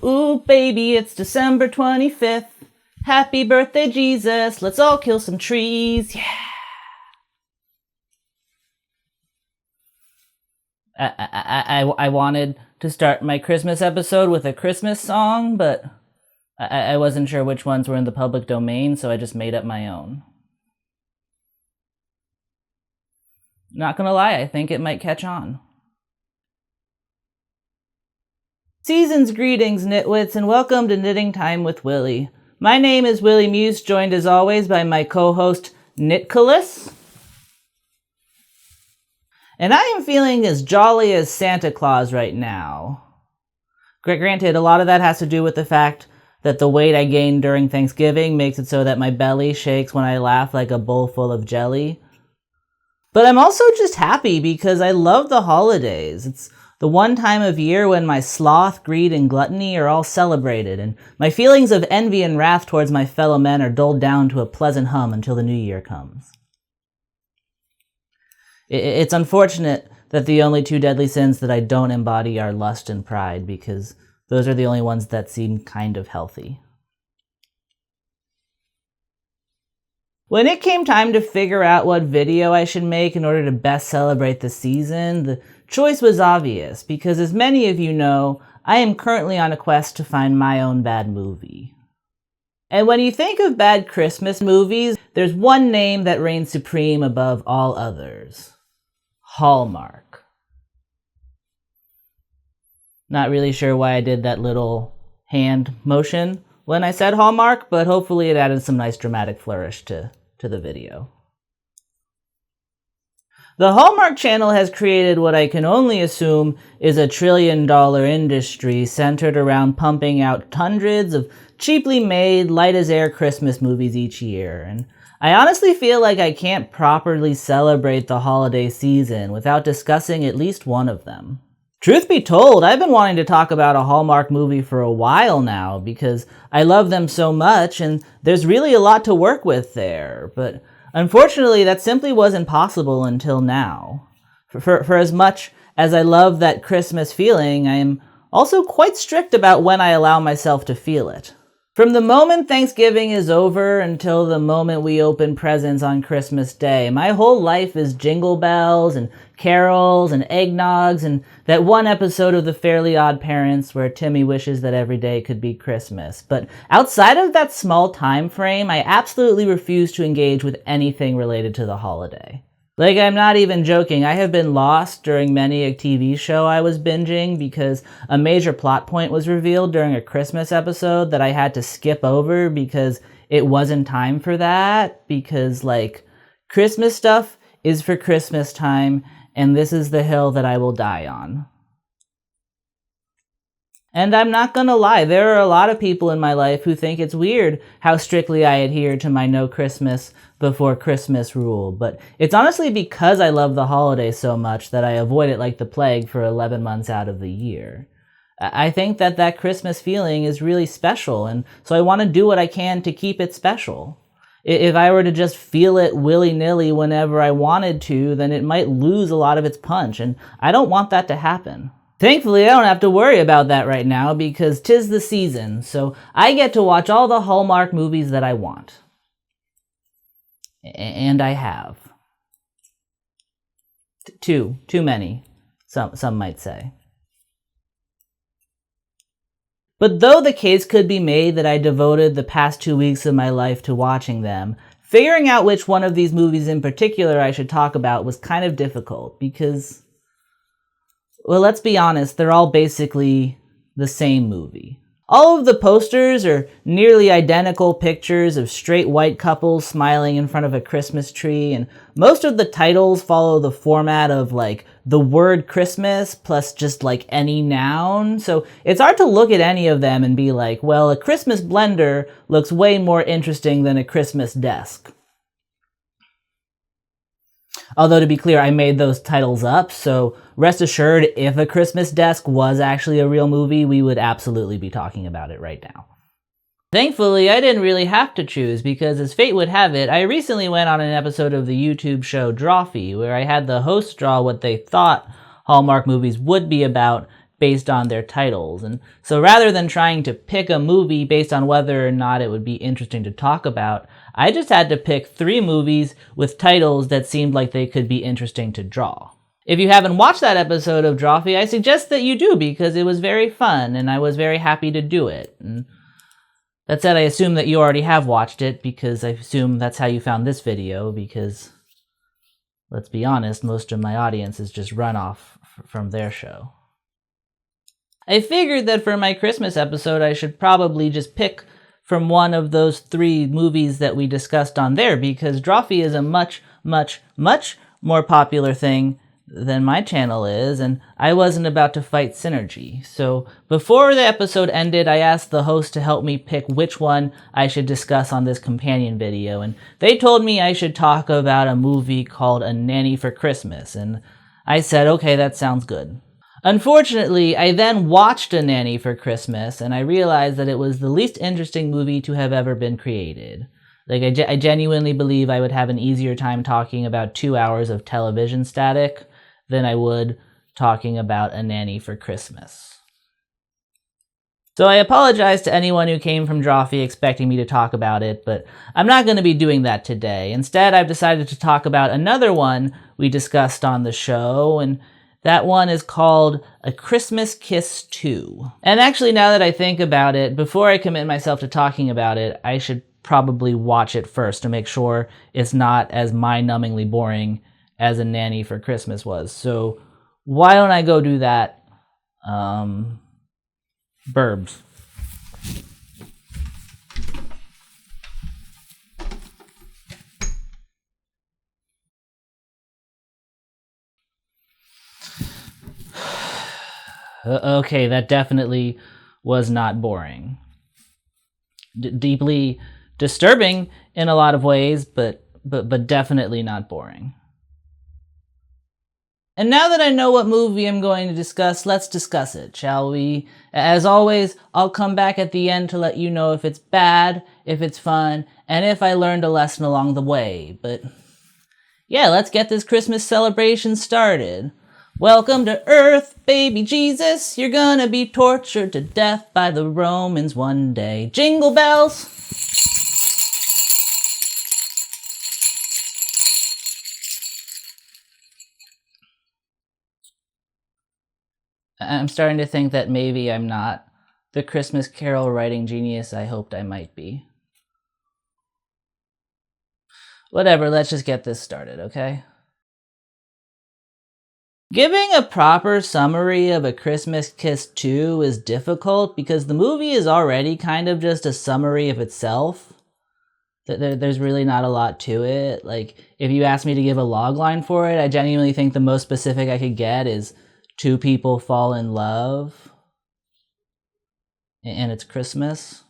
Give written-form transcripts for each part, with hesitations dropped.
Ooh, baby, it's December 25th. Happy birthday, Jesus. Let's all kill some trees. Yeah. I wanted to start my Christmas episode with a Christmas song, but I wasn't sure which ones were in the public domain, so I just made up my own. Not gonna lie, I think it might catch on. Season's greetings, nitwits, and welcome to Knitting Time with Willie. My name is Willie Muse, joined as always by my co-host, Nitcolas. And I am feeling as jolly as Santa Claus right now. Granted, a lot of that has to do with the fact that the weight I gained during Thanksgiving makes it so that my belly shakes when I laugh like a bowl full of jelly. But I'm also just happy because I love the holidays. It's the one time of year when my sloth, greed, and gluttony are all celebrated, and my feelings of envy and wrath towards my fellow men are dulled down to a pleasant hum until the new year comes. It's unfortunate that the only two deadly sins that I don't embody are lust and pride, because those are the only ones that seem kind of healthy. When it came time to figure out what video I should make in order to best celebrate the season, the choice was obvious, because as many of you know, I am currently on a quest to find my own bad movie. And when you think of bad Christmas movies, there's one name that reigns supreme above all others. Hallmark. Not really sure why I did that little hand motion when I said Hallmark, but hopefully it added some nice dramatic flourish to the video. The Hallmark Channel has created what I can only assume is a $1 trillion industry centered around pumping out hundreds of cheaply made, light-as-air Christmas movies each year, and I honestly feel like I can't properly celebrate the holiday season without discussing at least one of them. Truth be told, I've been wanting to talk about a Hallmark movie for a while now because I love them so much and there's really a lot to work with there, but unfortunately that simply wasn't possible until now. For as much as I love that Christmas feeling, I am also quite strict about when I allow myself to feel it. From the moment Thanksgiving is over until the moment we open presents on Christmas Day, my whole life is jingle bells and carols and eggnogs and that one episode of The Fairly Odd Parents where Timmy wishes that every day could be Christmas. But outside of that small time frame, I absolutely refuse to engage with anything related to the holiday. Like, I'm not even joking, I have been lost during many a TV show I was binging because a major plot point was revealed during a Christmas episode that I had to skip over because it wasn't time for that, because, like, Christmas stuff is for Christmas time, and this is the hill that I will die on. And I'm not gonna lie, there are a lot of people in my life who think it's weird how strictly I adhere to my no Christmas before Christmas rule, but it's honestly because I love the holiday so much that I avoid it like the plague for 11 months out of the year. I think that Christmas feeling is really special, and so I want to do what I can to keep it special. If I were to just feel it willy-nilly whenever I wanted to, then it might lose a lot of its punch, and I don't want that to happen. Thankfully, I don't have to worry about that right now because 'tis the season, so I get to watch all the Hallmark movies that I want. And I have. Too many, some might say. But though the case could be made that I devoted the past 2 weeks of my life to watching them, figuring out which one of these movies in particular I should talk about was kind of difficult because, well, let's be honest, they're all basically the same movie. All of the posters are nearly identical pictures of straight white couples smiling in front of a Christmas tree, and most of the titles follow the format of, like, the word Christmas plus just, like, any noun. So it's hard to look at any of them and be like, well, a Christmas blender looks way more interesting than a Christmas desk. Although, to be clear, I made those titles up, so rest assured, if A Christmas Desk was actually a real movie, we would absolutely be talking about it right now. Thankfully, I didn't really have to choose, because as fate would have it, I recently went on an episode of the YouTube show Drawfee, where I had the hosts draw what they thought Hallmark movies would be about, based on their titles. And so rather than trying to pick a movie based on whether or not it would be interesting to talk about, I just had to pick 3 movies with titles that seemed like they could be interesting to draw. If you haven't watched that episode of Drawfee, I suggest that you do, because it was very fun and I was very happy to do it. And that said, I assume that you already have watched it, because I assume that's how you found this video, because let's be honest, most of my audience is just runoff from their show. I figured that for my Christmas episode, I should probably just pick from one of those 3 movies that we discussed on there, because Drawfee is a much, much, much more popular thing than my channel is, and I wasn't about to fight Synergy. So before the episode ended, I asked the host to help me pick which one I should discuss on this companion video, and they told me I should talk about a movie called A Nanny for Christmas, and I said, okay, that sounds good. Unfortunately, I then watched A Nanny for Christmas, and I realized that it was the least interesting movie to have ever been created. Like, I genuinely believe I would have an easier time talking about 2 hours of television static than I would talking about A Nanny for Christmas. So I apologize to anyone who came from Drawfee expecting me to talk about it, but I'm not going to be doing that today. Instead, I've decided to talk about another one we discussed on the show, and that one is called A Christmas Kiss 2. And actually, now that I think about it, before I commit myself to talking about it, I should probably watch it first to make sure it's not as mind-numbingly boring as A Nanny for Christmas was. So why don't I go do that? Burbs. Okay, that definitely was not boring. Deeply disturbing in a lot of ways, but definitely not boring. And now that I know what movie I'm going to discuss, let's discuss it, shall we? As always, I'll come back at the end to let you know if it's bad, if it's fun, and if I learned a lesson along the way. But yeah, let's get this Christmas celebration started. Welcome to Earth, baby Jesus. You're gonna be tortured to death by the Romans one day. Jingle bells! I'm starting to think that maybe I'm not the Christmas Carol writing genius I hoped I might be. Whatever, let's just get this started, okay? Giving a proper summary of A Christmas Kiss 2 is difficult because the movie is already kind of just a summary of itself. There's really not a lot to it. Like, if you ask me to give a logline for it, I genuinely think the most specific I could get is 2 people fall in love, and it's Christmas.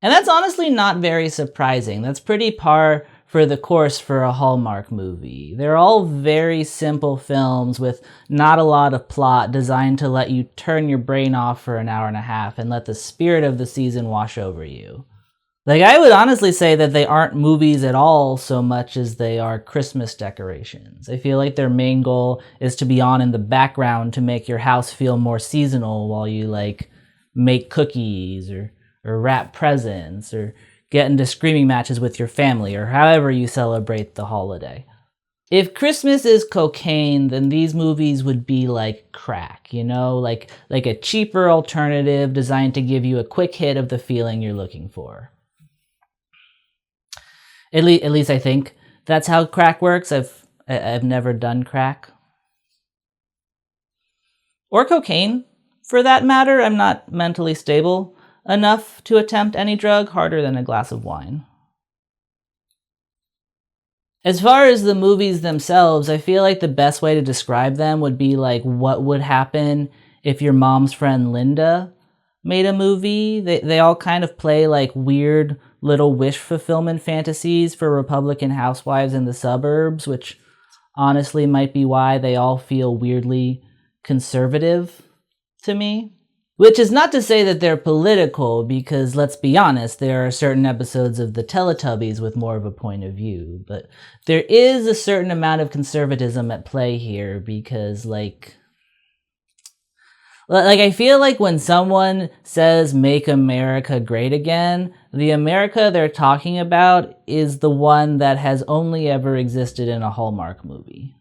And that's honestly not very surprising. That's pretty par for the course for a Hallmark movie. They're all very simple films with not a lot of plot, designed to let you turn your brain off for an hour and a half and let the spirit of the season wash over you. Like, I would honestly say that they aren't movies at all so much as they are Christmas decorations. I feel like their main goal is to be on in the background to make your house feel more seasonal while you, like, make cookies or wrap presents or get into screaming matches with your family or however you celebrate the holiday. If Christmas is cocaine, then these movies would be like crack, you know? Like a cheaper alternative designed to give you a quick hit of the feeling you're looking for. At least I think that's how crack works. I've never done crack. Or cocaine, for that matter. I'm not mentally stable enough to attempt any drug harder than a glass of wine. As far as the movies themselves, I feel like the best way to describe them would be like what would happen if your mom's friend Linda made a movie. They all kind of play like weird little wish fulfillment fantasies for Republican housewives in the suburbs, which honestly might be why they all feel weirdly conservative to me. Which is not to say that they're political, because let's be honest, there are certain episodes of the Teletubbies with more of a point of view, but there is a certain amount of conservatism at play here, because like I feel like when someone says make America great again, the America they're talking about is the one that has only ever existed in a Hallmark movie.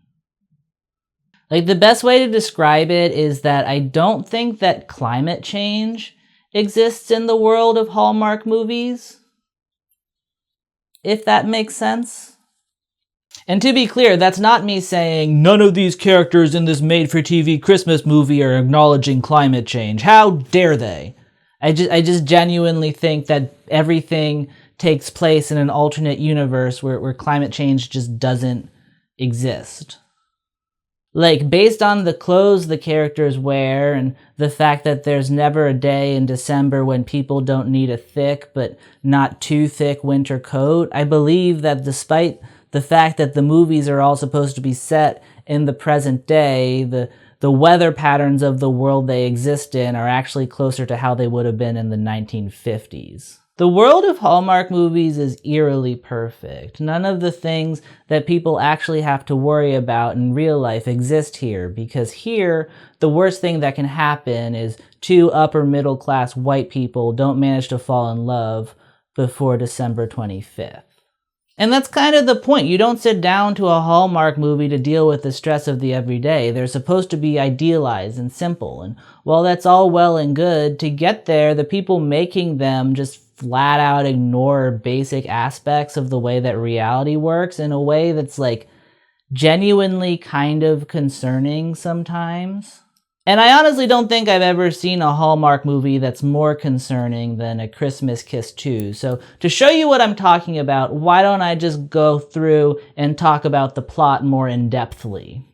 Like, the best way to describe it is that I don't think that climate change exists in the world of Hallmark movies, if that makes sense. And to be clear, that's not me saying none of these characters in this made-for-TV Christmas movie are acknowledging climate change. How dare they? I just genuinely think that everything takes place in an alternate universe where climate change just doesn't exist. Like, based on the clothes the characters wear and the fact that there's never a day in December when people don't need a thick but not too thick winter coat, I believe that despite the fact that the movies are all supposed to be set in the present day, the weather patterns of the world they exist in are actually closer to how they would have been in the 1950s. The world of Hallmark movies is eerily perfect. None of the things that people actually have to worry about in real life exist here, because here, the worst thing that can happen is two upper middle class white people don't manage to fall in love before December 25th. And that's kind of the point. You don't sit down to a Hallmark movie to deal with the stress of the everyday. They're supposed to be idealized and simple. And while that's all well and good, to get there, the people making them just flat out ignore basic aspects of the way that reality works in a way that's like genuinely kind of concerning sometimes. And I honestly don't think I've ever seen a Hallmark movie that's more concerning than A Christmas Kiss 2. So to show you what I'm talking about, why don't I just go through and talk about the plot more in-depthly?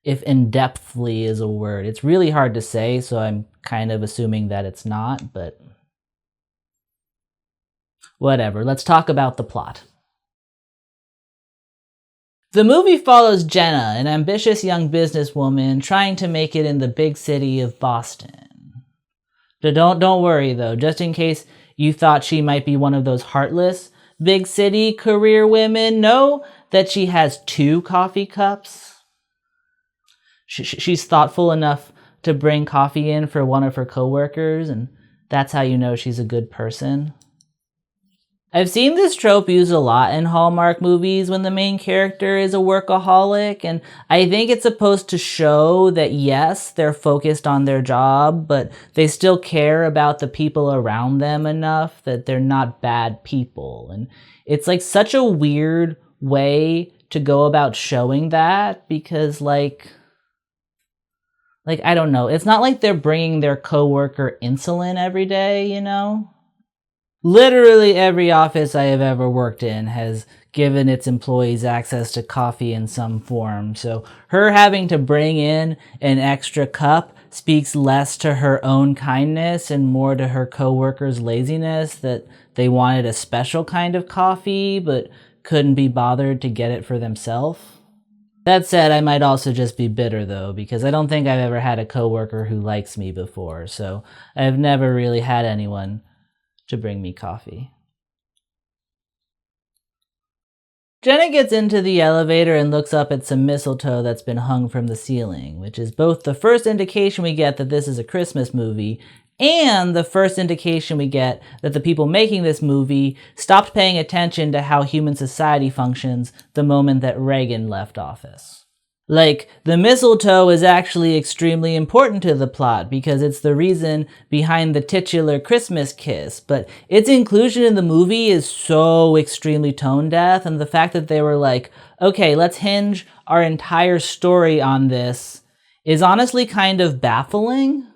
If in-depthly is a word. It's really hard to say, so I'm kind of assuming that it's not, but whatever. Let's talk about the plot. The movie follows Jenna, an ambitious young businesswoman trying to make it in the big city of Boston. Don't worry though, just in case you thought she might be one of those heartless big city career women, know that she has 2 coffee cups. She's thoughtful enough to bring coffee in for one of her coworkers, and that's how you know she's a good person. I've seen this trope used a lot in Hallmark movies when the main character is a workaholic, and I think it's supposed to show that yes, they're focused on their job, but they still care about the people around them enough that they're not bad people. And it's like such a weird way to go about showing that, because like I don't know, it's not like they're bringing their coworker insulin every day, you know? Literally every office I have ever worked in has given its employees access to coffee in some form, so her having to bring in an extra cup speaks less to her own kindness and more to her coworkers' laziness that they wanted a special kind of coffee but couldn't be bothered to get it for themselves. That said, I might also just be bitter though, because I don't think I've ever had a coworker who likes me before, so I've never really had anyone to bring me coffee. Jenna gets into the elevator and looks up at some mistletoe that's been hung from the ceiling, which is both the first indication we get that this is a Christmas movie and the first indication we get that the people making this movie stopped paying attention to how human society functions the moment that Reagan left office. Like, the mistletoe is actually extremely important to the plot because it's the reason behind the titular Christmas kiss, but its inclusion in the movie is so extremely tone deaf, and the fact that they were like, okay, let's hinge our entire story on this is honestly kind of baffling.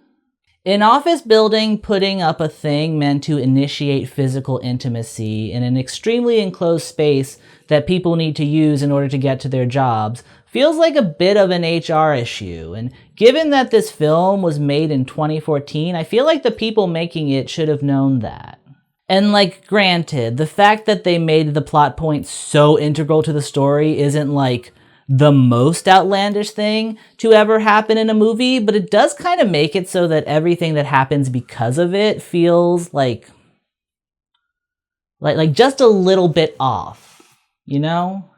An office building putting up a thing meant to initiate physical intimacy in an extremely enclosed space that people need to use in order to get to their jobs feels like a bit of an HR issue, and given that this film was made in 2014, I feel like the people making it should have known that. And like, granted, the fact that they made the plot point so integral to the story isn't like the most outlandish thing to ever happen in a movie, but it does kind of make it so that everything that happens because of it feels like just a little bit off, you know?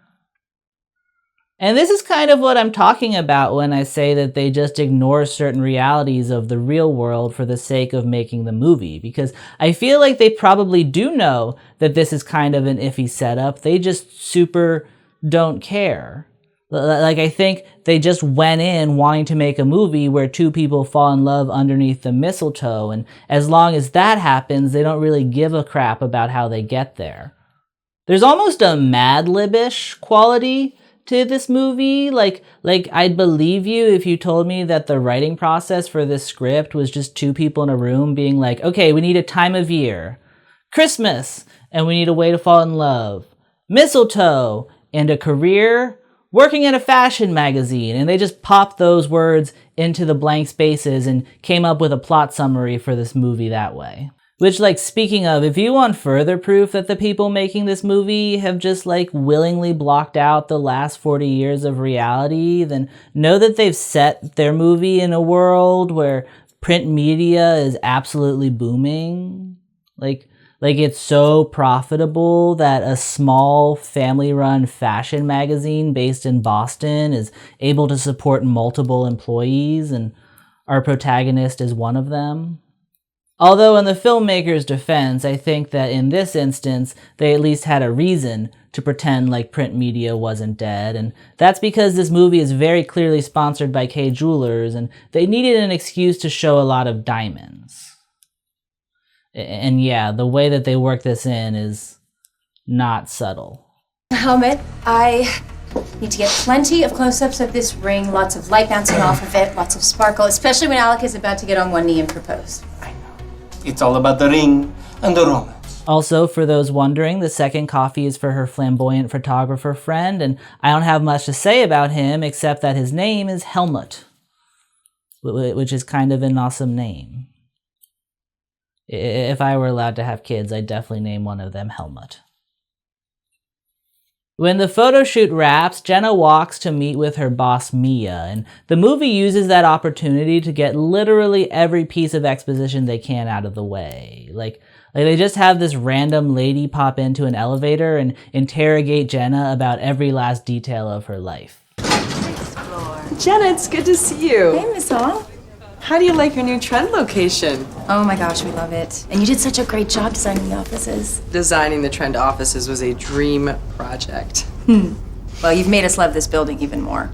And this is kind of what I'm talking about when I say that they just ignore certain realities of the real world for the sake of making the movie, because I feel like they probably do know that this is kind of an iffy setup. They just super don't care. Like, I think they just went in wanting to make a movie where two people fall in love underneath the mistletoe, and as long as that happens, they don't really give a crap about how they get there. There's almost a Mad Lib-ish quality to this movie. Like I'd believe you if you told me that the writing process for this script was just two people in a room being like, okay, we need a time of year, Christmas, and we need a way to fall in love, mistletoe, and a career, working in a fashion magazine, and they just popped those words into the blank spaces and came up with a plot summary for this movie that way. Which, like, speaking of, if you want further proof that the people making this movie have just, like, willingly blocked out the last 40 years of reality, then know that they've set their movie in a world where print media is absolutely booming. Like it's so profitable that a small family-run fashion magazine based in Boston is able to support multiple employees, and our protagonist is one of them. Although in the filmmaker's defense, I think that in this instance, they at least had a reason to pretend like print media wasn't dead, and that's because this movie is very clearly sponsored by Kay Jewelers, and they needed an excuse to show a lot of diamonds. And yeah, the way that they work this in is not subtle. Helmet, I need to get plenty of close-ups of this ring, lots of light bouncing off of it, lots of sparkle, especially when Alec is about to get on one knee and propose. It's all about the ring and the romance. Also, for those wondering, the second coffee is for her flamboyant photographer friend, and I don't have much to say about him except that his name is Helmut, which is kind of an awesome name. If I were allowed to have kids, I'd definitely name one of them Helmut. When the photo shoot wraps, Jenna walks to meet with her boss Mia, and the movie uses that opportunity to get literally every piece of exposition they can out of the way. Like they just have this random lady pop into an elevator and interrogate Jenna about every last detail of her life. Jenna, it's good to see you. Hey, Miss Hall. How do you like your new Trend location? Oh my gosh, we love it. And you did such a great job designing the offices. Designing the Trend offices was a dream project. Well, you've made us love this building even more.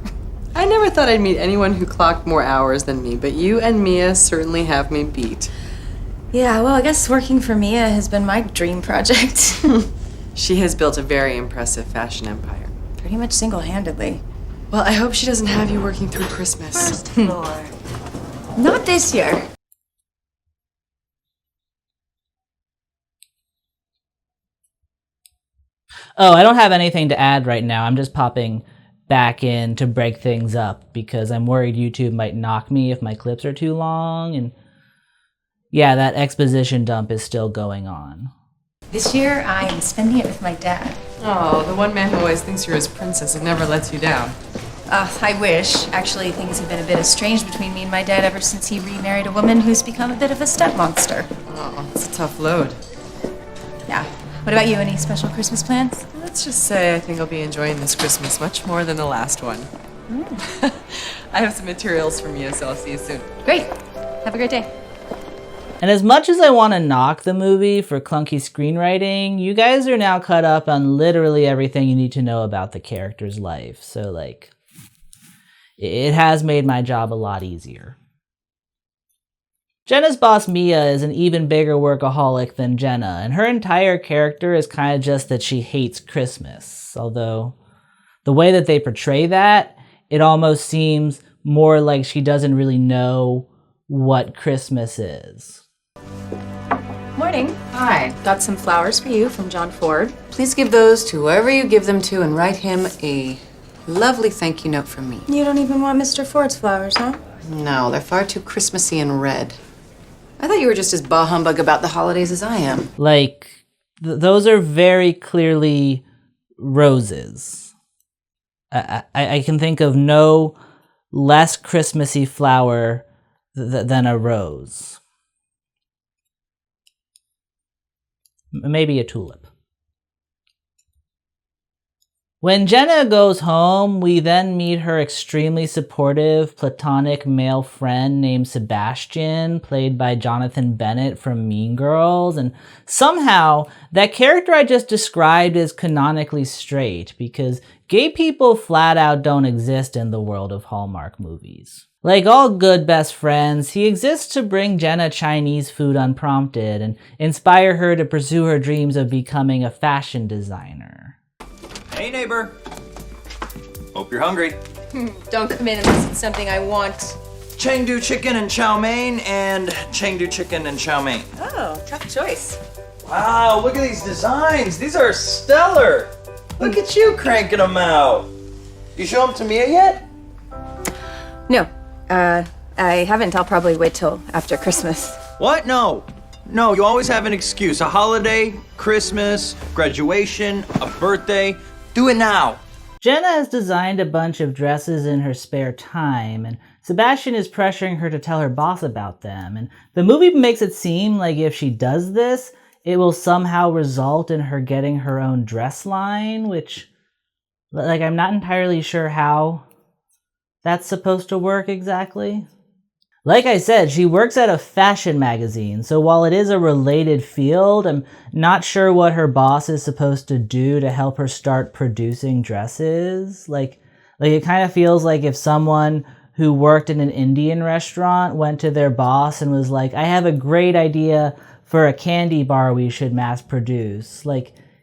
I never thought I'd meet anyone who clocked more hours than me, but you and Mia certainly have me beat. Yeah, well, I guess working for Mia has been my dream project. She has built a very impressive fashion empire. Pretty much single-handedly. Well, I hope she doesn't have you working through Christmas. First floor. Not this year. Oh, I don't have anything to add right now. I'm just popping back in to break things up because I'm worried YouTube might knock me if my clips are too long. And yeah, that exposition dump is still going on. This year, I am spending it with my dad. Oh, the one man who always thinks you're his princess and never lets you down. I wish. Actually, things have been a bit estranged between me and my dad ever since he remarried a woman who's become a bit of a step monster. Oh, it's a tough load. Yeah. What about you? Any special Christmas plans? Let's just say I think I'll be enjoying this Christmas much more than the last one. I have some materials for Mia, so I'll see you soon. Great. Have a great day. And as much as I want to knock the movie for clunky screenwriting, you guys are now caught up on literally everything you need to know about the character's life. So, like, it has made my job a lot easier. Jenna's boss Mia is an even bigger workaholic than Jenna, and her entire character is kind of just that she hates Christmas. Although, the way that they portray that, it almost seems more like she doesn't really know what Christmas is. Morning. Hi. Got some flowers for you from John Ford. Please give those to whoever you give them to and write him a lovely thank you note from me. You don't even want Mr. Ford's flowers, huh? No, they're far too Christmassy and red. I thought you were just as bah humbug about the holidays as I am. Like, those are very clearly roses. I can think of no less Christmassy flower than a rose. Maybe a tulip. When Jenna goes home, we then meet her extremely supportive platonic male friend named Sebastian, played by Jonathan Bennett from Mean Girls, and somehow that character I just described is canonically straight, because gay people flat out don't exist in the world of Hallmark movies. Like all good best friends, he exists to bring Jenna Chinese food unprompted and inspire her to pursue her dreams of becoming a fashion designer. Hey, neighbor. Hope you're hungry. Don't come in unless it's something I want. Chengdu chicken and chow mein and Chengdu chicken and chow mein. Oh, tough choice. Wow, look at these designs. These are stellar. Look at you cranking them out. You show them to Mia yet? No, I haven't. I'll probably wait till after Christmas. What? No, you always have an excuse. A holiday, Christmas, graduation, a birthday. Do it now. Jenna has designed a bunch of dresses in her spare time, and Sebastian is pressuring her to tell her boss about them. And the movie makes it seem like if she does this, it will somehow result in her getting her own dress line, which, I'm not entirely sure how that's supposed to work exactly. Like I said, she works at a fashion magazine, so while it is a related field, I'm not sure what her boss is supposed to do to help her start producing dresses. Like it kind of feels like if someone who worked in an Indian restaurant went to their boss and was like, I have a great idea for a candy bar we should mass produce.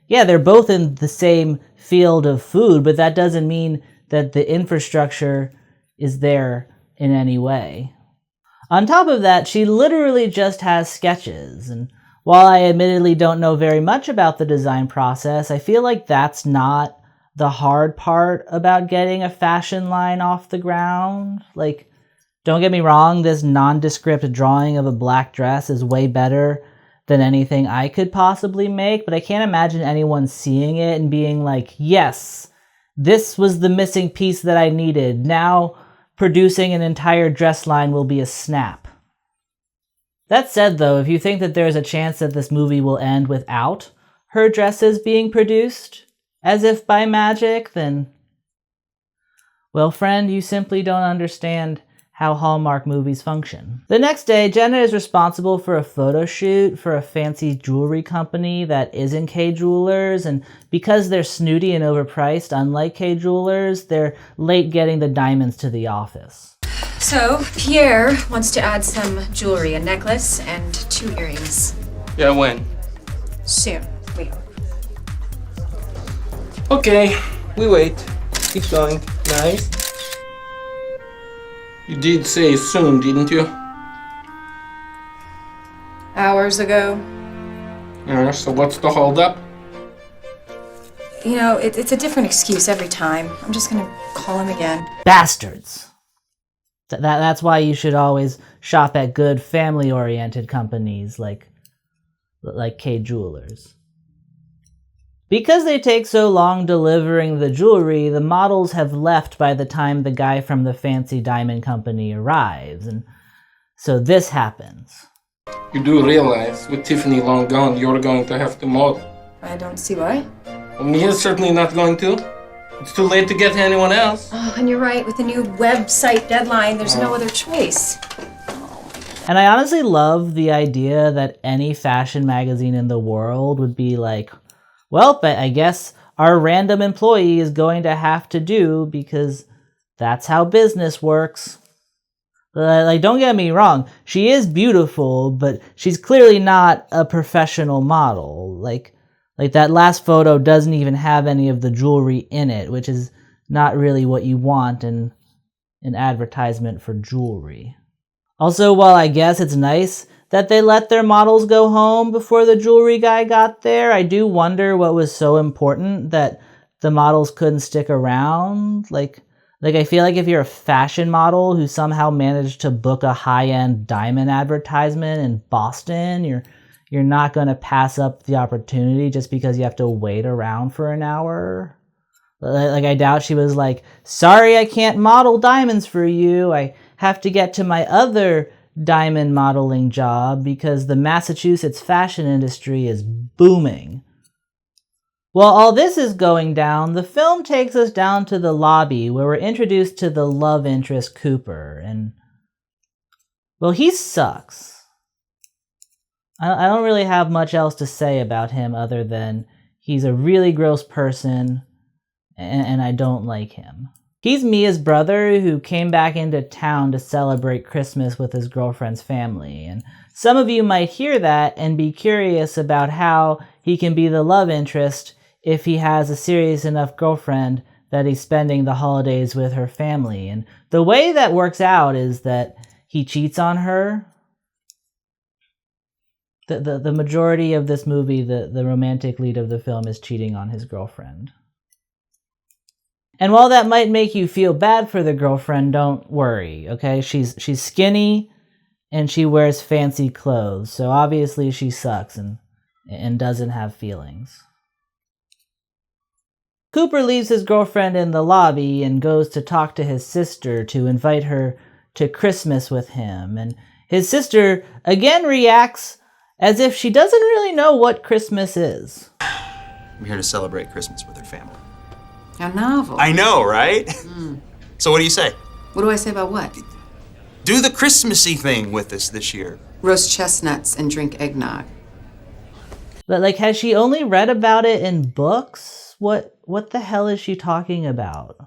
Yeah, they're both in the same field of food, but that doesn't mean that the infrastructure is there in any way. On top of that, she literally just has sketches, and while I admittedly don't know very much about the design process, I feel like that's not the hard part about getting a fashion line off the ground. Don't get me wrong, this nondescript drawing of a black dress is way better than anything I could possibly make, but I can't imagine anyone seeing it and being like, yes, this was the missing piece that I needed. Now producing an entire dress line will be a snap. That said, though, if you think that there's a chance that this movie will end without her dresses being produced, as if by magic, then, well, friend, you simply don't understand how Hallmark movies function. The next day, Jenna is responsible for a photo shoot for a fancy jewelry company that isn't K Jewelers, and because they're snooty and overpriced, unlike K Jewelers, they're late getting the diamonds to the office. So, Pierre wants to add some jewelry, a necklace and 2 earrings. Yeah, when? Soon, we hope. Okay, we wait. Keep going. Nice. You did say soon, didn't you? Hours ago. Yeah, so what's the holdup? You know, it's a different excuse every time. I'm just gonna call him again. Bastards! That's why you should always shop at good family-oriented companies like K Jewelers. Because they take so long delivering the jewelry, the models have left by the time the guy from the fancy diamond company arrives, and so this happens. You do realize, with Tiffany long gone, you're going to have to model. I don't see why. Well, Mia's certainly not going to. It's too late to get to anyone else. Oh, and you're right, with the new website deadline, there's no other choice. And I honestly love the idea that any fashion magazine in the world would be like, well, but I guess our random employee is going to have to do because that's how business works. Don't get me wrong, she is beautiful, but she's clearly not a professional model. Like that last photo doesn't even have any of the jewelry in it, which is not really what you want in an advertisement for jewelry. Also, while I guess it's nice that they let their models go home before the jewelry guy got there, I do wonder what was so important that the models couldn't stick around. I feel like if you're a fashion model who somehow managed to book a high-end diamond advertisement in Boston, you're not going to pass up the opportunity just because you have to wait around for an hour. Like, I doubt she was like, sorry, I can't model diamonds for you. I have to get to my other diamond modeling job because the Massachusetts fashion industry is booming. While all this is going down, the film takes us down to the lobby where we're introduced to the love interest Cooper, and, well, he sucks. I don't really have much else to say about him other than he's a really gross person, and I don't like him. He's Mia's brother who came back into town to celebrate Christmas with his girlfriend's family, and some of you might hear that and be curious about how he can be the love interest if he has a serious enough girlfriend that he's spending the holidays with her family. And the way that works out is that he cheats on her. The majority of this movie, the romantic lead of the film is cheating on his girlfriend. And while that might make you feel bad for the girlfriend, don't worry, okay? She's skinny and she wears fancy clothes, so obviously she sucks and doesn't have feelings. Cooper leaves his girlfriend in the lobby and goes to talk to his sister to invite her to Christmas with him, and his sister again reacts as if she doesn't really know what Christmas is. I'm here to celebrate Christmas with her family. How novel. I know, right? So what do you say? What do I say about what? Do the Christmassy thing with us this year. Roast chestnuts and drink eggnog. But, like, has she only read about it in books? What the hell is she talking about?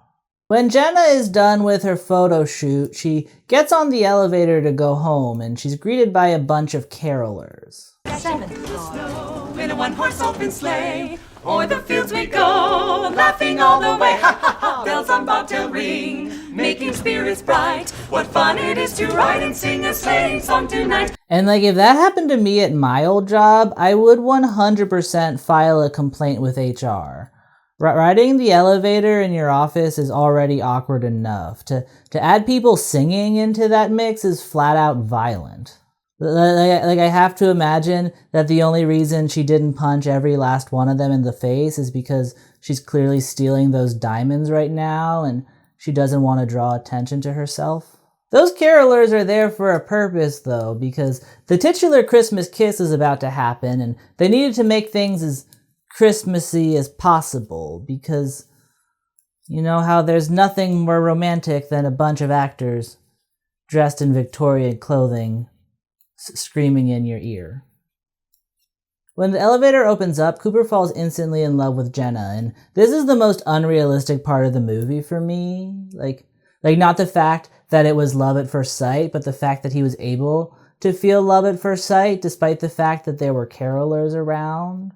When Jenna is done with her photo shoot, she gets on the elevator to go home, and she's greeted by a bunch of carolers. In a one-horse open sleigh, o'er the fields we go, laughing all the way, ha ha ha, bells on bobtail ring, making spirits bright, what fun it is to ride and sing a sleighing song tonight. And, like, if that happened to me at my old job, I would 100% file a complaint with HR. Riding the elevator in your office is already awkward enough. To add people singing into that mix is flat out violent. Like, I have to imagine that the only reason she didn't punch every last one of them in the face is because she's clearly stealing those diamonds right now and she doesn't want to draw attention to herself. Those carolers are there for a purpose, though, because the titular Christmas kiss is about to happen and they needed to make things as Christmassy as possible, because you know how there's nothing more romantic than a bunch of actors dressed in Victorian clothing screaming in your ear. When the elevator opens up, Cooper falls instantly in love with Jenna, and this is the most unrealistic part of the movie for me. Like not the fact that it was love at first sight, but the fact that he was able to feel love at first sight despite the fact that there were carolers around.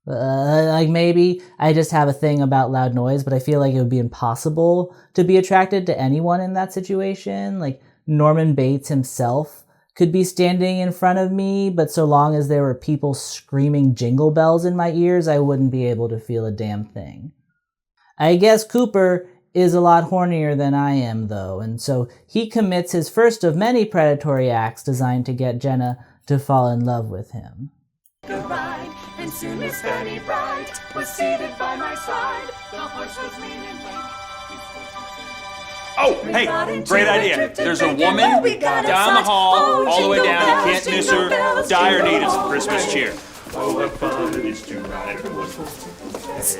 Like, maybe I just have a thing about loud noise, but I feel like it would be impossible to be attracted to anyone in that situation. Like, Norman Bates himself could be standing in front of me, but so long as there were people screaming jingle bells in my ears, I wouldn't be able to feel a damn thing. I guess Cooper is a lot hornier than I am, though, and so he commits his first of many predatory acts designed to get Jenna to fall in love with him. And soon Miss Fanny Bright was seated by my side. The horse was lean and lank. Oh, hey, great idea. There's a woman down the hall, all the way down. You can't miss her. Dire need of some Christmas cheer. Oh, what fun it is to ride a horse.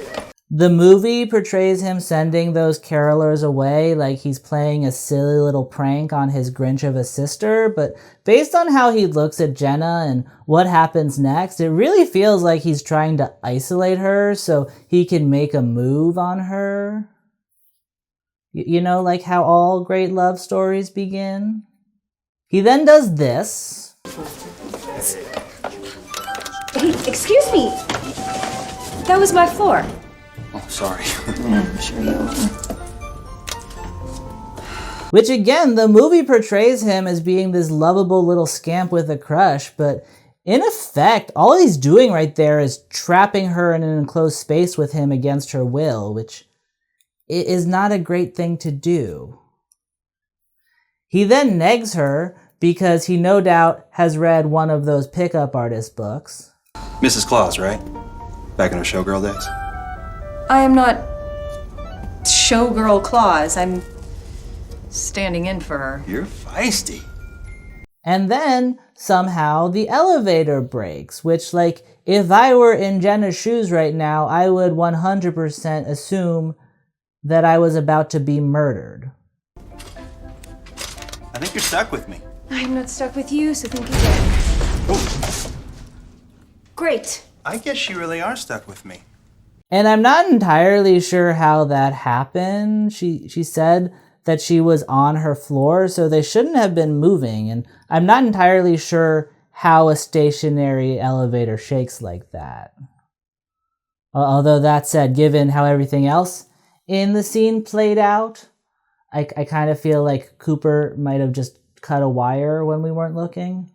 The movie portrays him sending those carolers away like he's playing a silly little prank on his Grinch of a sister, but based on how he looks at Jenna and what happens next, it really feels like he's trying to isolate her so he can make a move on her. You know, like how all great love stories begin? He then does this. Hey, excuse me. That was my floor. Oh, sorry. I'm sure you are. Which again, the movie portrays him as being this lovable little scamp with a crush, but in effect, all he's doing right there is trapping her in an enclosed space with him against her will, which is not a great thing to do. He then negs her because he no doubt has read one of those pickup artist books. Mrs. Claus, right? Back in her showgirl days. I am not showgirl claws. I'm standing in for her. You're feisty. And then, somehow, the elevator breaks, which, like, if I were in Jenna's shoes right now, I would 100% assume that I was about to be murdered. I think you're stuck with me. I'm not stuck with you, so think again. Oh, Great. I guess you really are stuck with me. And I'm not entirely sure how that happened. She said that she was on her floor, so they shouldn't have been moving, and I'm not entirely sure how a stationary elevator shakes like that. Although that said, given how everything else in the scene played out, I kind of feel like Cooper might have just cut a wire when we weren't looking.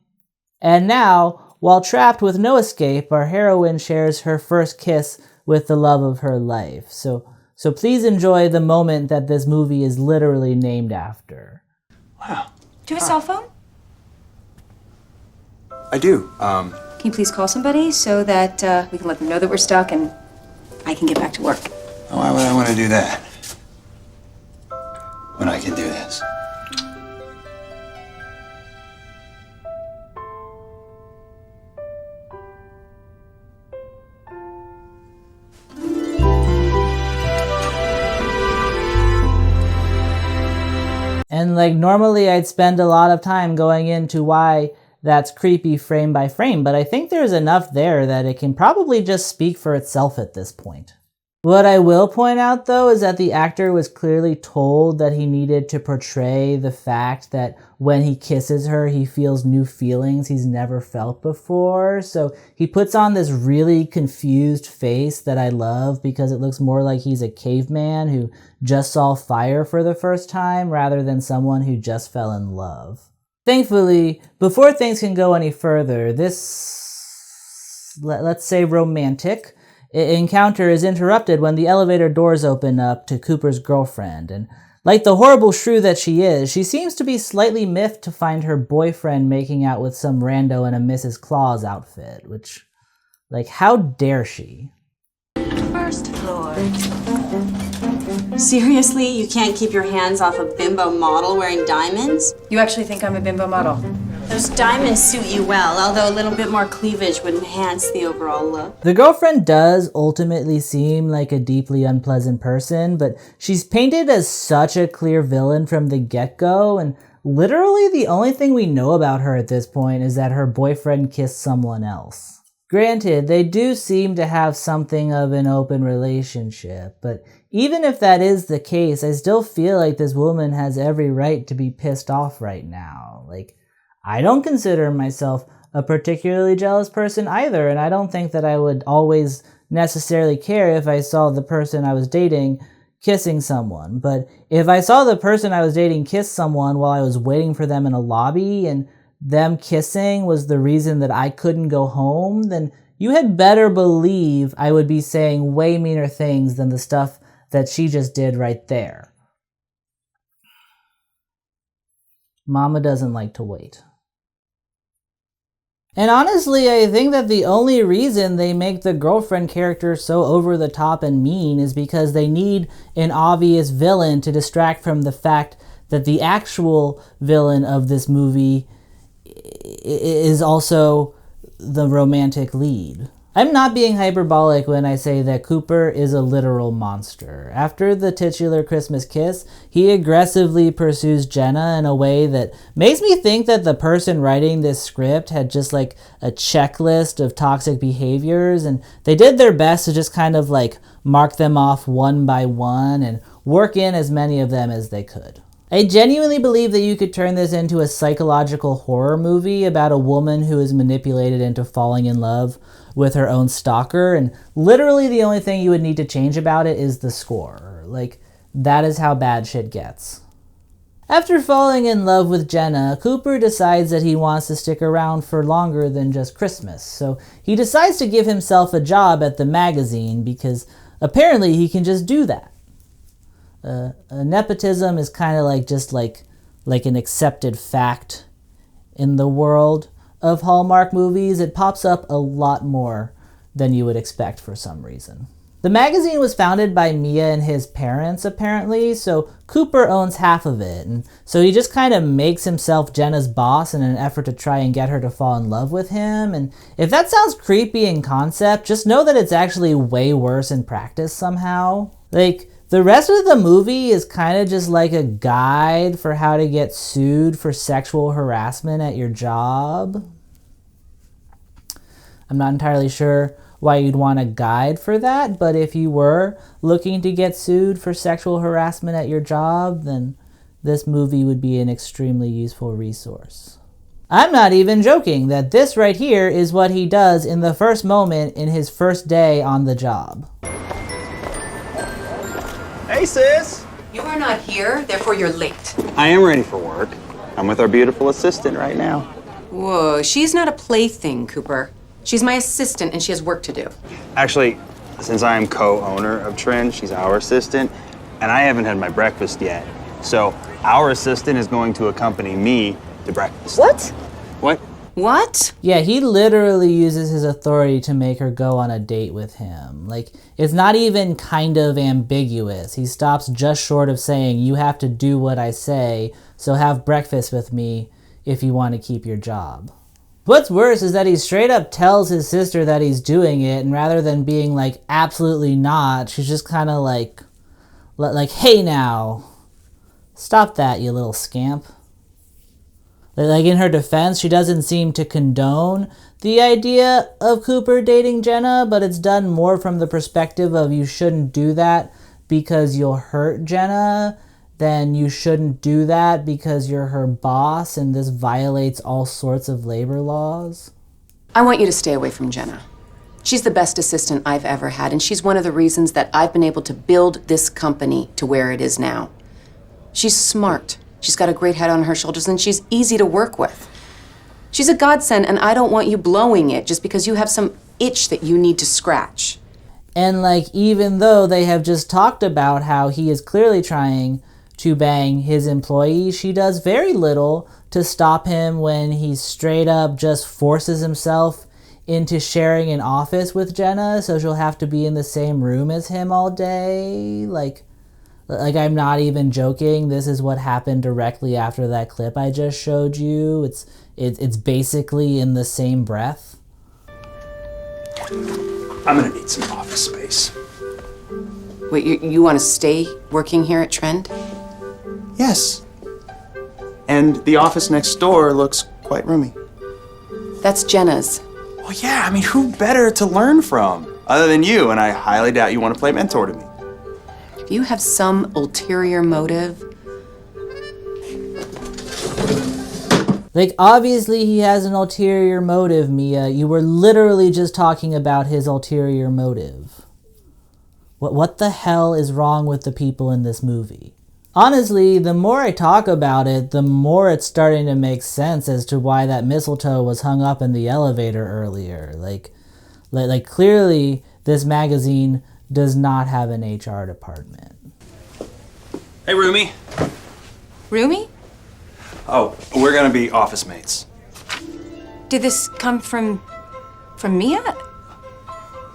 And now, while trapped with no escape, our heroine shares her first kiss with the love of her life. So please enjoy the moment that this movie is literally named after. Wow. Do you have a cell phone? I do. Can you please call somebody so that we can let them know that we're stuck and I can get back to work? Why would I want to do that? When I can do this. And like normally I'd spend a lot of time going into why that's creepy frame by frame, but I think there's enough there that it can probably just speak for itself at this point. What I will point out though is that the actor was clearly told that he needed to portray the fact that when he kisses her he feels new feelings he's never felt before, so he puts on this really confused face that I love because it looks more like he's a caveman who just saw fire for the first time rather than someone who just fell in love. Thankfully, before things can go any further, this, let's say romantic, encounter is interrupted when the elevator doors open up to Cooper's girlfriend, and like the horrible shrew that she is, she seems to be slightly miffed to find her boyfriend making out with some rando in a Mrs. Claus outfit, which, like, how dare she? First floor. Seriously, you can't keep your hands off a bimbo model wearing diamonds? You actually think I'm a bimbo model? Those diamonds suit you well, although a little bit more cleavage would enhance the overall look. The girlfriend does ultimately seem like a deeply unpleasant person, but she's painted as such a clear villain from the get-go, and literally the only thing we know about her at this point is that her boyfriend kissed someone else. Granted, they do seem to have something of an open relationship, but even if that is the case, I still feel like this woman has every right to be pissed off right now. Like, I don't consider myself a particularly jealous person either, and I don't think that I would always necessarily care if I saw the person I was dating kissing someone. But if I saw the person I was dating kiss someone while I was waiting for them in a lobby and them kissing was the reason that I couldn't go home, then you had better believe I would be saying way meaner things than the stuff that she just did right there. Mama doesn't like to wait. And honestly, I think that the only reason they make the girlfriend character so over the top and mean is because they need an obvious villain to distract from the fact that the actual villain of this movie is also the romantic lead. I'm not being hyperbolic when I say that Cooper is a literal monster. After the titular Christmas kiss, he aggressively pursues Jenna in a way that makes me think that the person writing this script had just like a checklist of toxic behaviors, and they did their best to just kind of like mark them off one by one and work in as many of them as they could. I genuinely believe that you could turn this into a psychological horror movie about a woman who is manipulated into falling in love with her own stalker, and literally the only thing you would need to change about it is the score. Like, that is how bad shit gets. After falling in love with Jenna, Cooper decides that he wants to stick around for longer than just Christmas, so he decides to give himself a job at the magazine because apparently he can just do that. Nepotism is kind of like just like an accepted fact in the world of Hallmark movies. It pops up a lot more than you would expect for some reason. The magazine was founded by Mia and his parents, apparently, so Cooper owns half of it, and so he just kind of makes himself Jenna's boss in an effort to try and get her to fall in love with him. And if that sounds creepy in concept, just know that it's actually way worse in practice somehow. Like, the rest of the movie is kind of just like a guide for how to get sued for sexual harassment at your job. I'm not entirely sure why you'd want a guide for that, but if you were looking to get sued for sexual harassment at your job, then this movie would be an extremely useful resource. I'm not even joking that this right here is what he does in the first moment in his first day on the job. Hey, sis! You are not here, therefore you're late. I am ready for work. I'm with our beautiful assistant right now. Whoa, she's not a plaything, Cooper. She's my assistant and she has work to do. Actually, since I am co-owner of Trend, she's our assistant, and I haven't had my breakfast yet. So our assistant is going to accompany me to breakfast. What? What? What? Yeah, he literally uses his authority to make her go on a date with him. Like, it's not even kind of ambiguous. He stops just short of saying, you have to do what I say, so have breakfast with me if you want to keep your job. What's worse is that he straight up tells his sister that he's doing it, and rather than being like, absolutely not, she's just kind of like, hey now, stop that, you little scamp. Like, in her defense, she doesn't seem to condone the idea of Cooper dating Jenna, but it's done more from the perspective of you shouldn't do that because you'll hurt Jenna, then you shouldn't do that because you're her boss and this violates all sorts of labor laws. I want you to stay away from Jenna. She's the best assistant I've ever had, and she's one of the reasons that I've been able to build this company to where it is now. She's smart. She's got a great head on her shoulders, and she's easy to work with. She's a godsend, and I don't want you blowing it just because you have some itch that you need to scratch. And like, even though they have just talked about how he is clearly trying to bang his employee, she does very little to stop him when he straight up just forces himself into sharing an office with Jenna, so she'll have to be in the same room as him all day. Like I'm not even joking. This is what happened directly after that clip I just showed you. It's basically in the same breath. I'm gonna need some office space. Wait, you want to stay working here at Trend? Yes. And the office next door looks quite roomy. That's Jenna's. Well, yeah, I mean, who better to learn from other than you? And I highly doubt you want to play mentor to me. Do you have some ulterior motive? Like, obviously he has an ulterior motive, Mia. You were literally just talking about his ulterior motive. What the hell is wrong with the people in this movie? Honestly, the more I talk about it, the more it's starting to make sense as to why that mistletoe was hung up in the elevator earlier. Like clearly, this magazine does not have an HR department. Hey, Rumi. Rumi? Oh, we're gonna be office mates. Did this come from Mia?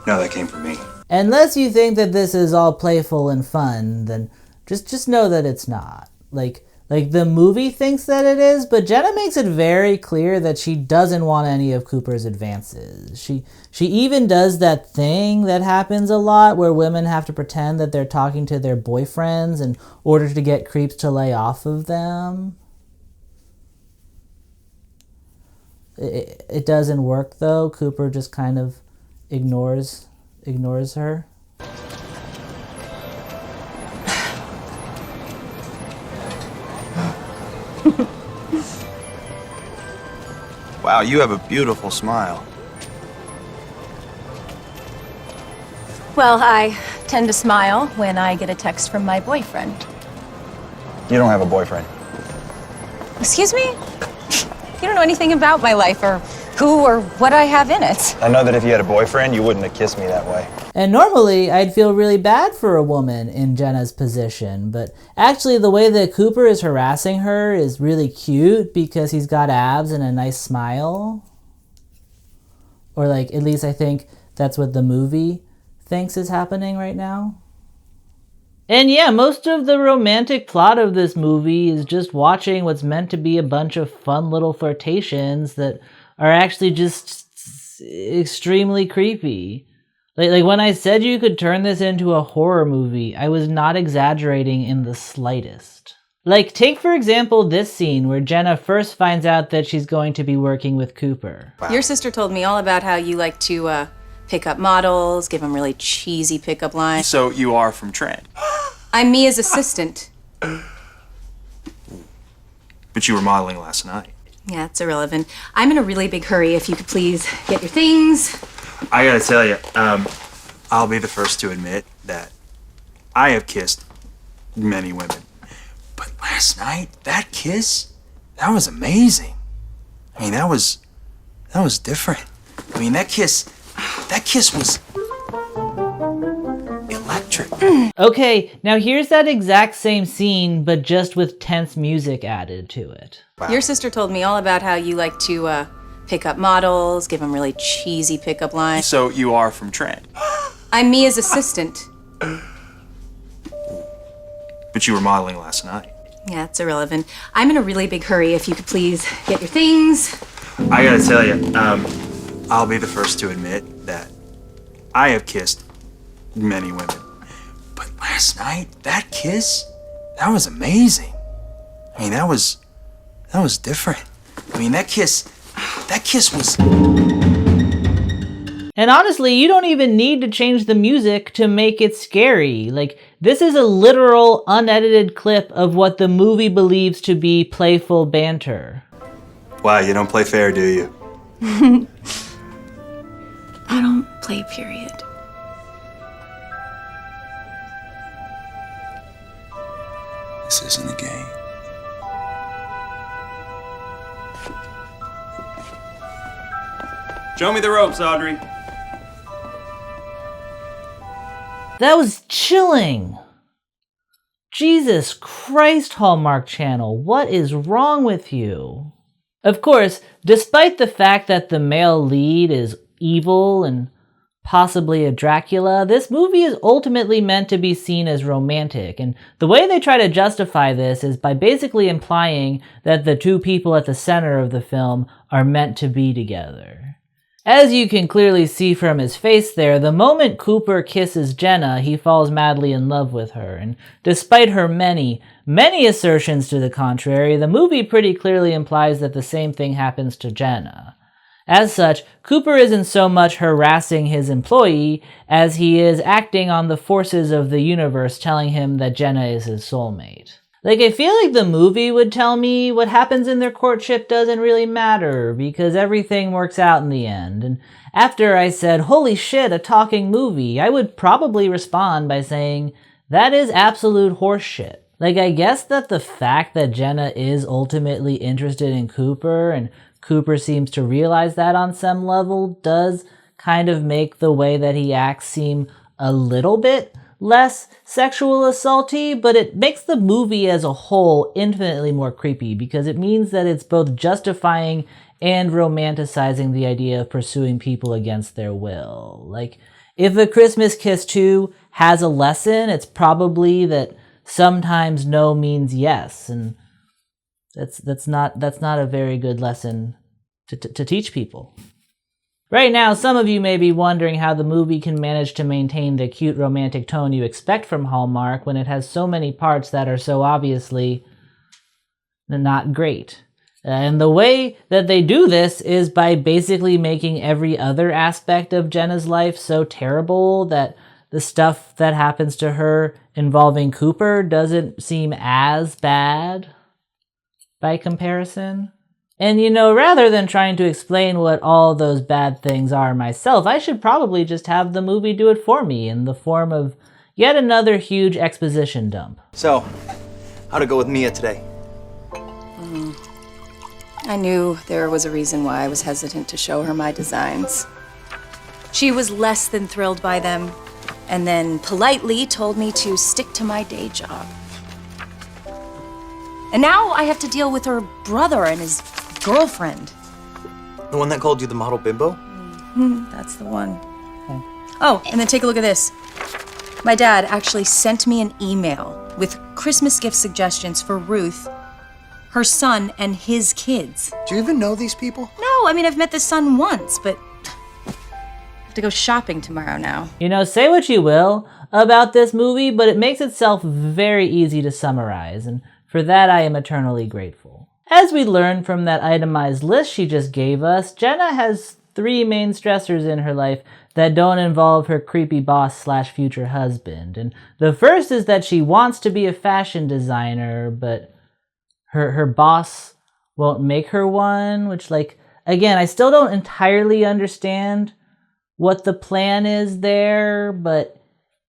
No, that came from me. Unless you think that this is all playful and fun, then just know that it's not. Like the movie thinks that it is, but Jenna makes it very clear that she doesn't want any of Cooper's advances. She even does that thing that happens a lot where women have to pretend that they're talking to their boyfriends in order to get creeps to lay off of them. It doesn't work though. Cooper just kind of ignores her. Wow, you have a beautiful smile. Well, I tend to smile when I get a text from my boyfriend. You don't have a boyfriend. Excuse me? You don't know anything about my life or who or what I have in it. I know that if you had a boyfriend, you wouldn't have kissed me that way. And normally, I'd feel really bad for a woman in Jenna's position, but actually the way that Cooper is harassing her is really cute because he's got abs and a nice smile. Or like, at least I think that's what the movie thinks is happening right now. And yeah, most of the romantic plot of this movie is just watching what's meant to be a bunch of fun little flirtations that are actually just extremely creepy. Like when I said you could turn this into a horror movie, I was not exaggerating in the slightest. Like, take for example this scene where Jenna first finds out that she's going to be working with Cooper. Your sister told me all about how you like to pick up models, give them really cheesy pickup lines. So you are from Trent. I'm Mia's assistant. But you were modeling last night. Yeah, it's irrelevant. I'm in a really big hurry. If you could please get your things. I gotta tell you, I'll be the first to admit that I have kissed many women. But last night, that kiss, that was amazing. I mean, that was different. I mean, that kiss was electric. Okay, now here's that exact same scene, but just with tense music added to it. Wow. Your sister told me all about how you like to pick up models, give them really cheesy pickup lines. So you are from Trent. I'm Mia's assistant. But you were modeling last night. Yeah, it's irrelevant. I'm in a really big hurry. If you could please get your things. I gotta tell you, I'll be the first to admit that I have kissed many women. But last night, that kiss, that was amazing. I mean, that was different. I mean, that kiss was... And honestly, you don't even need to change the music to make it scary. Like, this is a literal, unedited clip of what the movie believes to be playful banter. Wow, you don't play fair, do you? I don't play, period. This isn't a game. Show me the ropes, Audrey. That was chilling. Jesus Christ, Hallmark Channel, what is wrong with you? Of course, despite the fact that the male lead is evil and possibly a Dracula, this movie is ultimately meant to be seen as romantic, and the way they try to justify this is by basically implying that the two people at the center of the film are meant to be together. As you can clearly see from his face there, the moment Cooper kisses Jenna, he falls madly in love with her, and despite her many assertions to the contrary, the movie pretty clearly implies that the same thing happens to Jenna. As such, Cooper isn't so much harassing his employee as he is acting on the forces of the universe telling him that Jenna is his soulmate. Like, I feel like the movie would tell me what happens in their courtship doesn't really matter because everything works out in the end. And after I said, holy shit, a talking movie, I would probably respond by saying, that is absolute horseshit. Like, I guess that the fact that Jenna is ultimately interested in Cooper and Cooper seems to realize that on some level does kind of make the way that he acts seem a little bit less sexual assaulty, but it makes the movie as a whole infinitely more creepy because it means that it's both justifying and romanticizing the idea of pursuing people against their will. Like, if A Christmas Kiss 2 has a lesson, it's probably that sometimes no means yes, and that's not a very good lesson to teach people. Right now, some of you may be wondering how the movie can manage to maintain the cute romantic tone you expect from Hallmark when it has so many parts that are so obviously not great. And the way that they do this is by basically making every other aspect of Jenna's life so terrible that the stuff that happens to her involving Cooper doesn't seem as bad by comparison. And you know, rather than trying to explain what all those bad things are myself, I should probably just have the movie do it for me in the form of yet another huge exposition dump. So, how'd it go with Mia today? I knew there was a reason why I was hesitant to show her my designs. She was less than thrilled by them, and then politely told me to stick to my day job. And now I have to deal with her brother and his girlfriend. The one that called you the model bimbo? That's the one. Oh, and then take a look at this. My dad actually sent me an email with Christmas gift suggestions for Ruth, her son, and his kids. Do you even know these people? No, I mean, I've met the son once, but I have to go shopping tomorrow now. You know, say what you will about this movie, but it makes itself very easy to summarize, and for that I am eternally grateful. As we learned from that itemized list she just gave us, Jenna has 3 main stressors in her life that don't involve her creepy boss / future husband. And the first is that she wants to be a fashion designer, but her boss won't make her one, which, like, again, I still don't entirely understand what the plan is there, but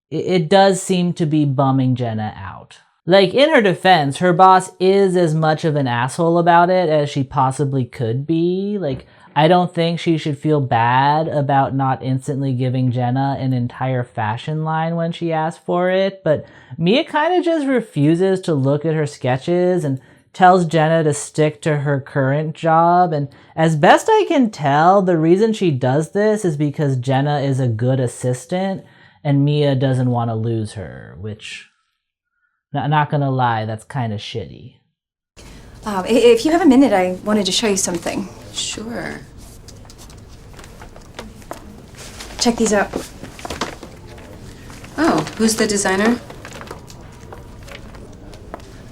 it does seem to be bumming Jenna out. Like, in her defense, her boss is as much of an asshole about it as she possibly could be. Like, I don't think she should feel bad about not instantly giving Jenna an entire fashion line when she asked for it, but Mia kind of just refuses to look at her sketches and tells Jenna to stick to her current job, and as best I can tell, the reason she does this is because Jenna is a good assistant and Mia doesn't want to lose her, which, not gonna lie, that's kind of shitty. If you have a minute, I wanted to show you something. Sure. Check these out. Oh, who's the designer?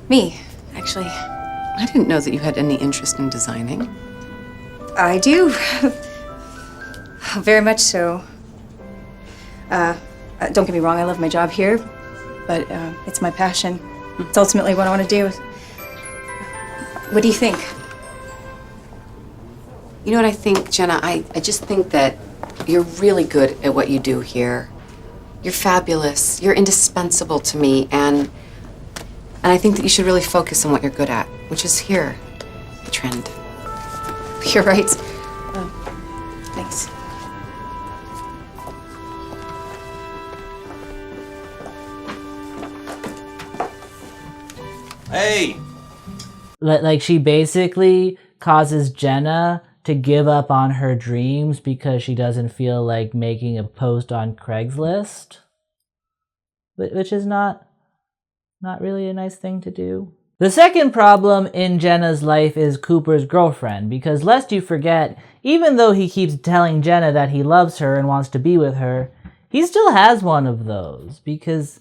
Me, actually. I didn't know that you had any interest in designing. I do. Very much so. Don't get me wrong, I love my job here, but it's my passion. It's ultimately what I want to do. What do you think? You know what I think, Jenna? I just think that you're really good at what you do here. You're fabulous. You're indispensable to me, and I think that you should really focus on what you're good at, which is here, the trend. You're right. Thanks. Hey! Like, she basically causes Jenna to give up on her dreams because she doesn't feel like making a post on Craigslist, which is not really a nice thing to do. The second problem in Jenna's life is Cooper's girlfriend, because lest you forget, even though he keeps telling Jenna that he loves her and wants to be with her, he still has one of those, because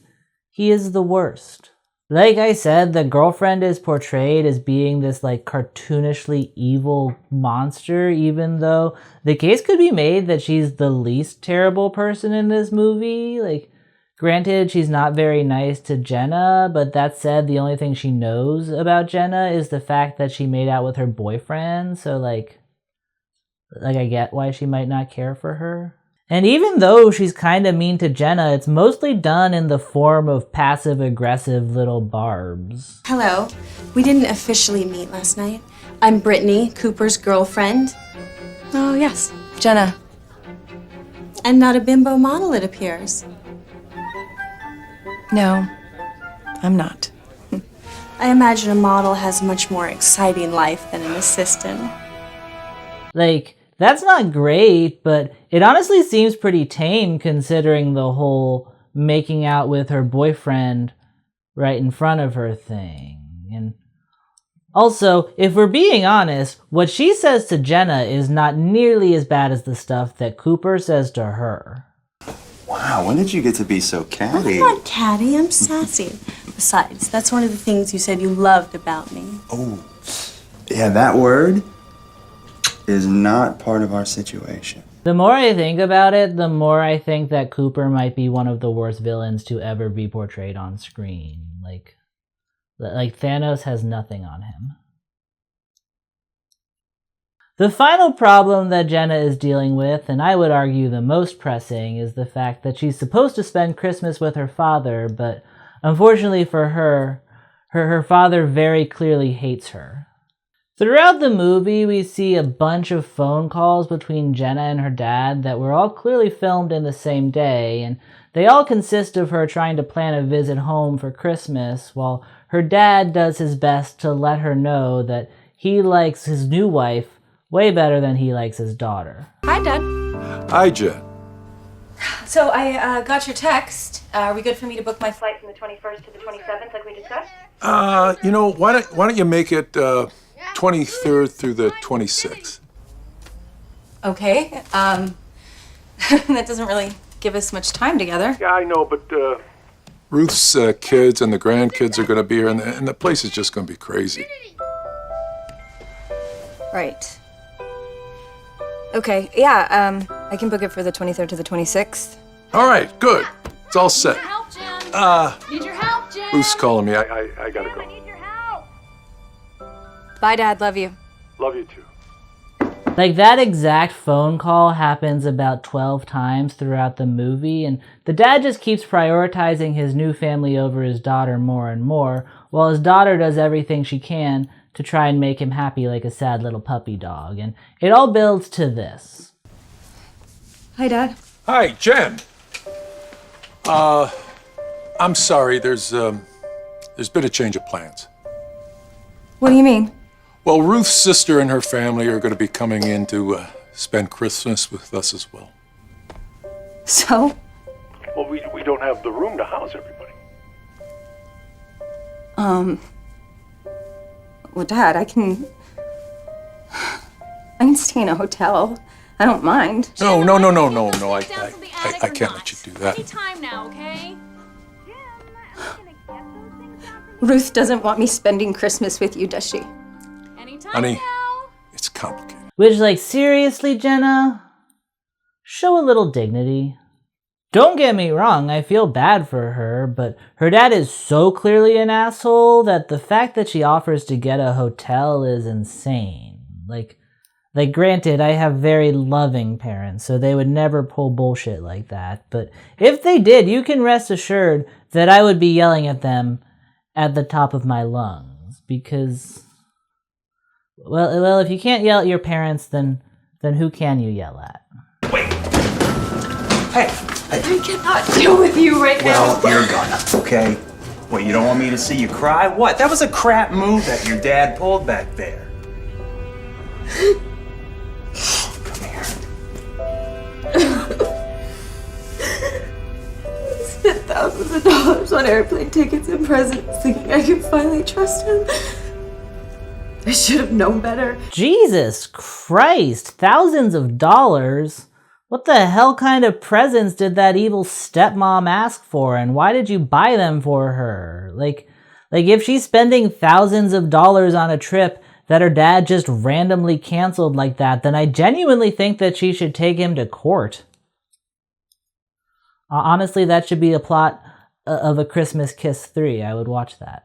he is the worst. Like I said, the girlfriend is portrayed as being this, like, cartoonishly evil monster, even though the case could be made that she's the least terrible person in this movie. Like, granted, she's not very nice to Jenna, but that said, the only thing she knows about Jenna is the fact that she made out with her boyfriend, so, like I get why she might not care for her. And even though she's kind of mean to Jenna, it's mostly done in the form of passive-aggressive little barbs. Hello. We didn't officially meet last night. I'm Brittany, Cooper's girlfriend. Oh, yes. Jenna. And not a bimbo model, it appears. No, I'm not. I imagine a model has a much more exciting life than an assistant. Like, that's not great, but it honestly seems pretty tame considering the whole making out with her boyfriend right in front of her thing. And also, if we're being honest, what she says to Jenna is not nearly as bad as the stuff that Cooper says to her. Wow, when did you get to be so catty? I'm not catty, I'm sassy. Besides, that's one of the things you said you loved about me. Oh, yeah, that word is not part of our situation. The more I think about it, the more I think that Cooper might be one of the worst villains to ever be portrayed on screen. Like Thanos has nothing on him. The final problem that Jenna is dealing with, and I would argue the most pressing, is the fact that she's supposed to spend Christmas with her father, but unfortunately for her, her father very clearly hates her. Throughout the movie, we see a bunch of phone calls between Jenna and her dad that were all clearly filmed in the same day, and they all consist of her trying to plan a visit home for Christmas, while her dad does his best to let her know that he likes his new wife way better than he likes his daughter. Hi, Dad. Hi, Jen. So I got your text. Are we good for me to book my flight from the 21st to the 27th like we discussed? You know, why don't you make it 23rd through the 26th? Okay. That doesn't really give us much time together. Yeah, I know, but Ruth's kids and the grandkids are going to be here, and the place is just going to be crazy. Right. Okay, yeah, I can book it for the 23rd to the 26th. All right, good. It's all set. Need your help, Jim. Ruth's calling me. I gotta go. Bye, Dad. Love you. Love you too. Like, that exact phone call happens about 12 times throughout the movie, and the dad just keeps prioritizing his new family over his daughter more and more, while his daughter does everything she can to try and make him happy like a sad little puppy dog. And it all builds to this. Hi, Dad. Hi, Jen. I'm sorry. There's been a change of plans. What do you mean? Well, Ruth's sister and her family are going to be coming in to spend Christmas with us as well. So? Well, we don't have the room to house everybody. Well, Dad, I can stay in a hotel. I don't mind. No. I can't let you do that. Anytime now, okay? Ruth doesn't want me spending Christmas with you, does she? Anytime Honey, now. it's complicated. Which, like, seriously, Jenna? Show a little dignity. Don't get me wrong, I feel bad for her, but her dad is so clearly an asshole that the fact that she offers to get a hotel is insane. Like, granted, I have very loving parents, so they would never pull bullshit like that, but if they did, you can rest assured that I would be yelling at them at the top of my lungs, because, well, if you can't yell at your parents, then who can you yell at? Wait. Hey. I cannot deal with you right now. Well, you're gonna, okay? What, you don't want me to see you cry? What? That was a crap move that your dad pulled back there. Come here. Spent thousands of dollars on airplane tickets and presents thinking I could finally trust him. I should have known better. Jesus Christ, thousands of dollars? What the hell kind of presents did that evil stepmom ask for, and why did you buy them for her? Like if she's spending thousands of dollars on a trip that her dad just randomly canceled like that, then I genuinely think that she should take him to court. Honestly, that should be a plot of A Christmas Kiss 3. I would watch that.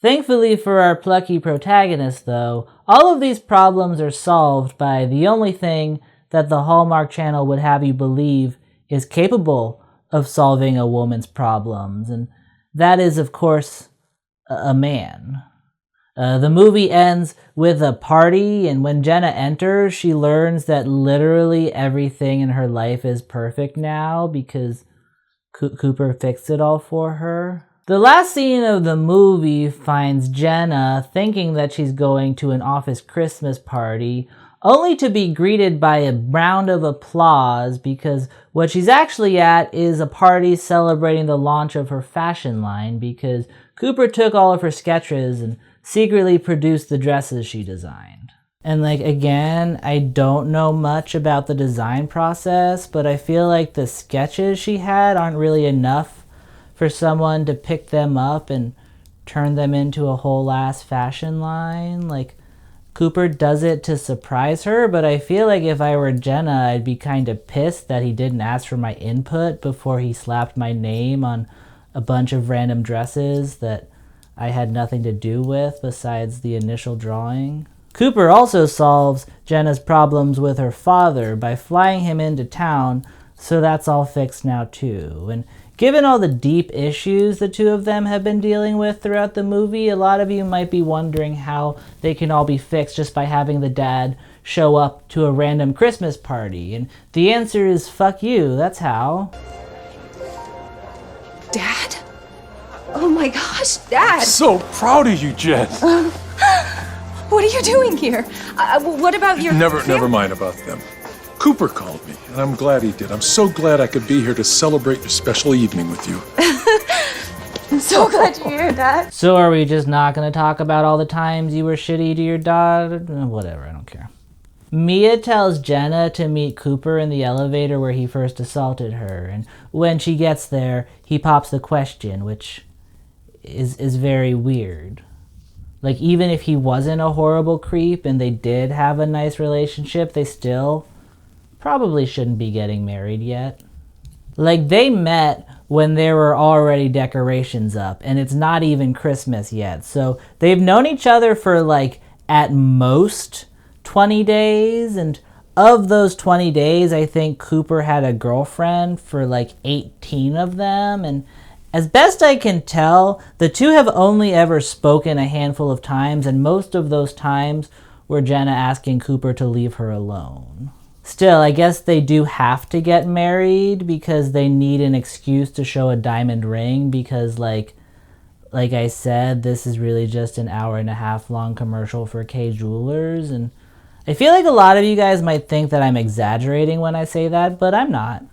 Thankfully for our plucky protagonist, though, all of these problems are solved by the only thing that the Hallmark Channel would have you believe is capable of solving a woman's problems, and that is, of course, a man. The movie ends with a party, and when Jenna enters, she learns that literally everything in her life is perfect now because Cooper fixed it all for her. The last scene of the movie finds Jenna thinking that she's going to an office Christmas party, only to be greeted by a round of applause because what she's actually at is a party celebrating the launch of her fashion line because Cooper took all of her sketches and secretly produced the dresses she designed. And again, I don't know much about the design process, but I feel like the sketches she had aren't really enough for someone to pick them up and turn them into a whole ass fashion line. Cooper does it to surprise her, but I feel like if I were Jenna, I'd be kind of pissed that he didn't ask for my input before he slapped my name on a bunch of random dresses that I had nothing to do with besides the initial drawing. Cooper also solves Jenna's problems with her father by flying him into town, so that's all fixed now too. And given all the deep issues the two of them have been dealing with throughout the movie, a lot of you might be wondering how they can all be fixed just by having the dad show up to a random Christmas party. And the answer is fuck you, that's how. Dad? Oh my gosh, Dad! I'm so proud of you, Jen. What are you doing here? What about your Never mind about them. Cooper called me, and I'm glad he did. I'm so glad I could be here to celebrate your special evening with you. I'm so glad to hear that. So are we just not going to talk about all the times you were shitty to your daughter? Whatever, I don't care. Mia tells Jenna to meet Cooper in the elevator where he first assaulted her, and when she gets there, he pops the question, which is very weird. Like, even if he wasn't a horrible creep and they did have a nice relationship, they still probably shouldn't be getting married yet. Like, they met when there were already decorations up, and it's not even Christmas yet. So they've known each other for, like, at most 20 days, and of those 20 days, I think Cooper had a girlfriend for, like, 18 of them, and as best I can tell, the two have only ever spoken a handful of times, and most of those times were Jenna asking Cooper to leave her alone. Still, I guess they do have to get married because they need an excuse to show a diamond ring because, like I said, this is really just an 1.5 hour long commercial for Kay Jewelers, and I feel like a lot of you guys might think that I'm exaggerating when I say that, but I'm not.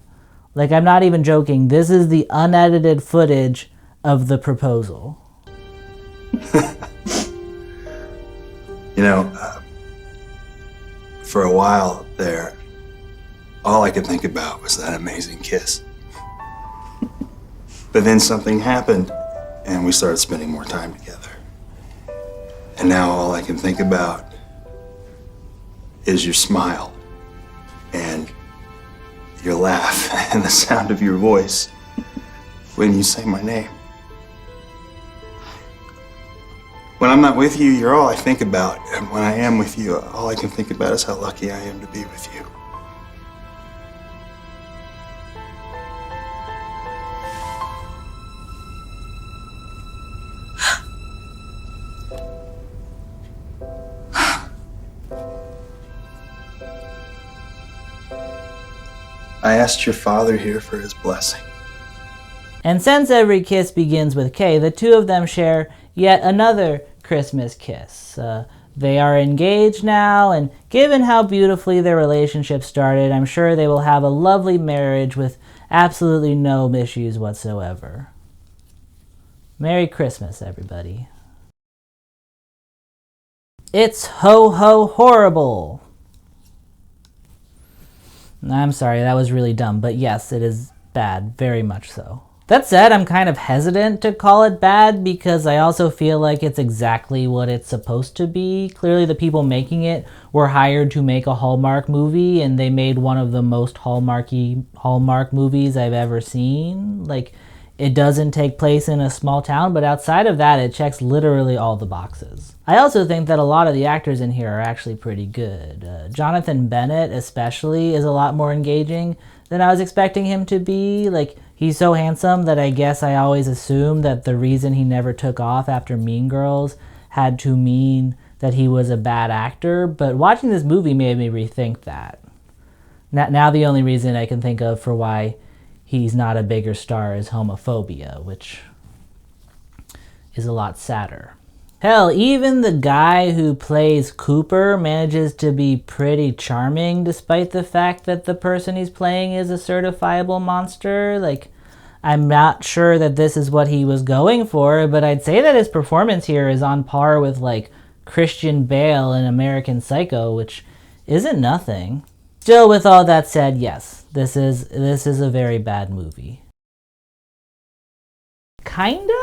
Like, I'm not even joking. This is the unedited footage of the proposal. You know, for a while there, all I could think about was that amazing kiss. But then something happened, and we started spending more time together. And now all I can think about is your smile and your laugh and the sound of your voice when you say my name. When I'm not with you, you're all I think about. And when I am with you, all I can think about is how lucky I am to be with you. I asked your father here for his blessing. And since every kiss begins with K, the two of them share yet another Christmas kiss. They are engaged now, and given how beautifully their relationship started, I'm sure they will have a lovely marriage with absolutely no issues whatsoever. Merry Christmas, everybody. It's ho ho horrible. I'm sorry, that was really dumb, but yes, it is bad, very much so. That said, I'm kind of hesitant to call it bad because I also feel like it's exactly what it's supposed to be. Clearly the people making it were hired to make a Hallmark movie, and they made one of the most Hallmark movies I've ever seen. Like, it doesn't take place in a small town, but outside of that, it checks literally all the boxes. I also think that a lot of the actors in here are actually pretty good. Jonathan Bennett, especially, is a lot more engaging than I was expecting him to be. Like, he's so handsome that I guess I always assumed that the reason he never took off after Mean Girls had to mean that he was a bad actor, but watching this movie made me rethink that. Now the only reason I can think of for why he's not a bigger star is homophobia, which is a lot sadder. Hell, even the guy who plays Cooper manages to be pretty charming despite the fact that the person he's playing is a certifiable monster. Like, I'm not sure that this is what he was going for, but I'd say that his performance here is on par with, like, Christian Bale in American Psycho, which isn't nothing. Still, with all that said, yes, this is a very bad movie. Kinda?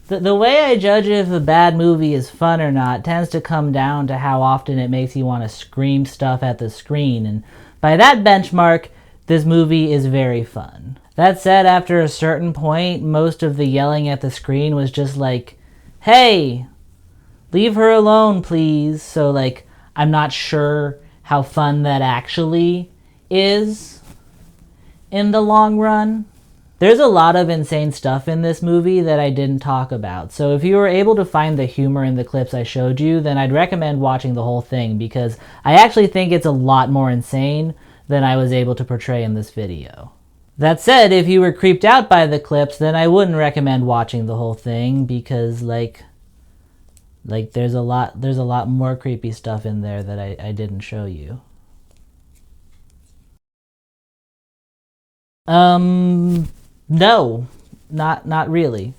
The way I judge if a bad movie is fun or not tends to come down to how often it makes you want to scream stuff at the screen, and by that benchmark, this movie is very fun. That said, after a certain point, most of the yelling at the screen was just like, hey, leave her alone, please. So, like, I'm not sure how fun that actually is in the long run. There's a lot of insane stuff in this movie that I didn't talk about, so if you were able to find the humor in the clips I showed you, then I'd recommend watching the whole thing because I actually think it's a lot more insane than I was able to portray in this video. That said, if you were creeped out by the clips, then I wouldn't recommend watching the whole thing because like there's a lot more creepy stuff in there that I didn't show you. No, not really.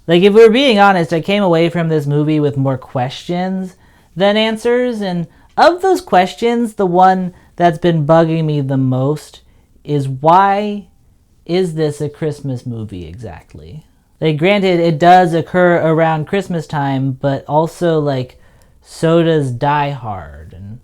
Like, if we're being honest, I came away from this movie with more questions than answers, and of those questions, the one that's been bugging me the most is, why is this a Christmas movie exactly? Like, granted, it does occur around Christmas time, but also, like, so does Die Hard. And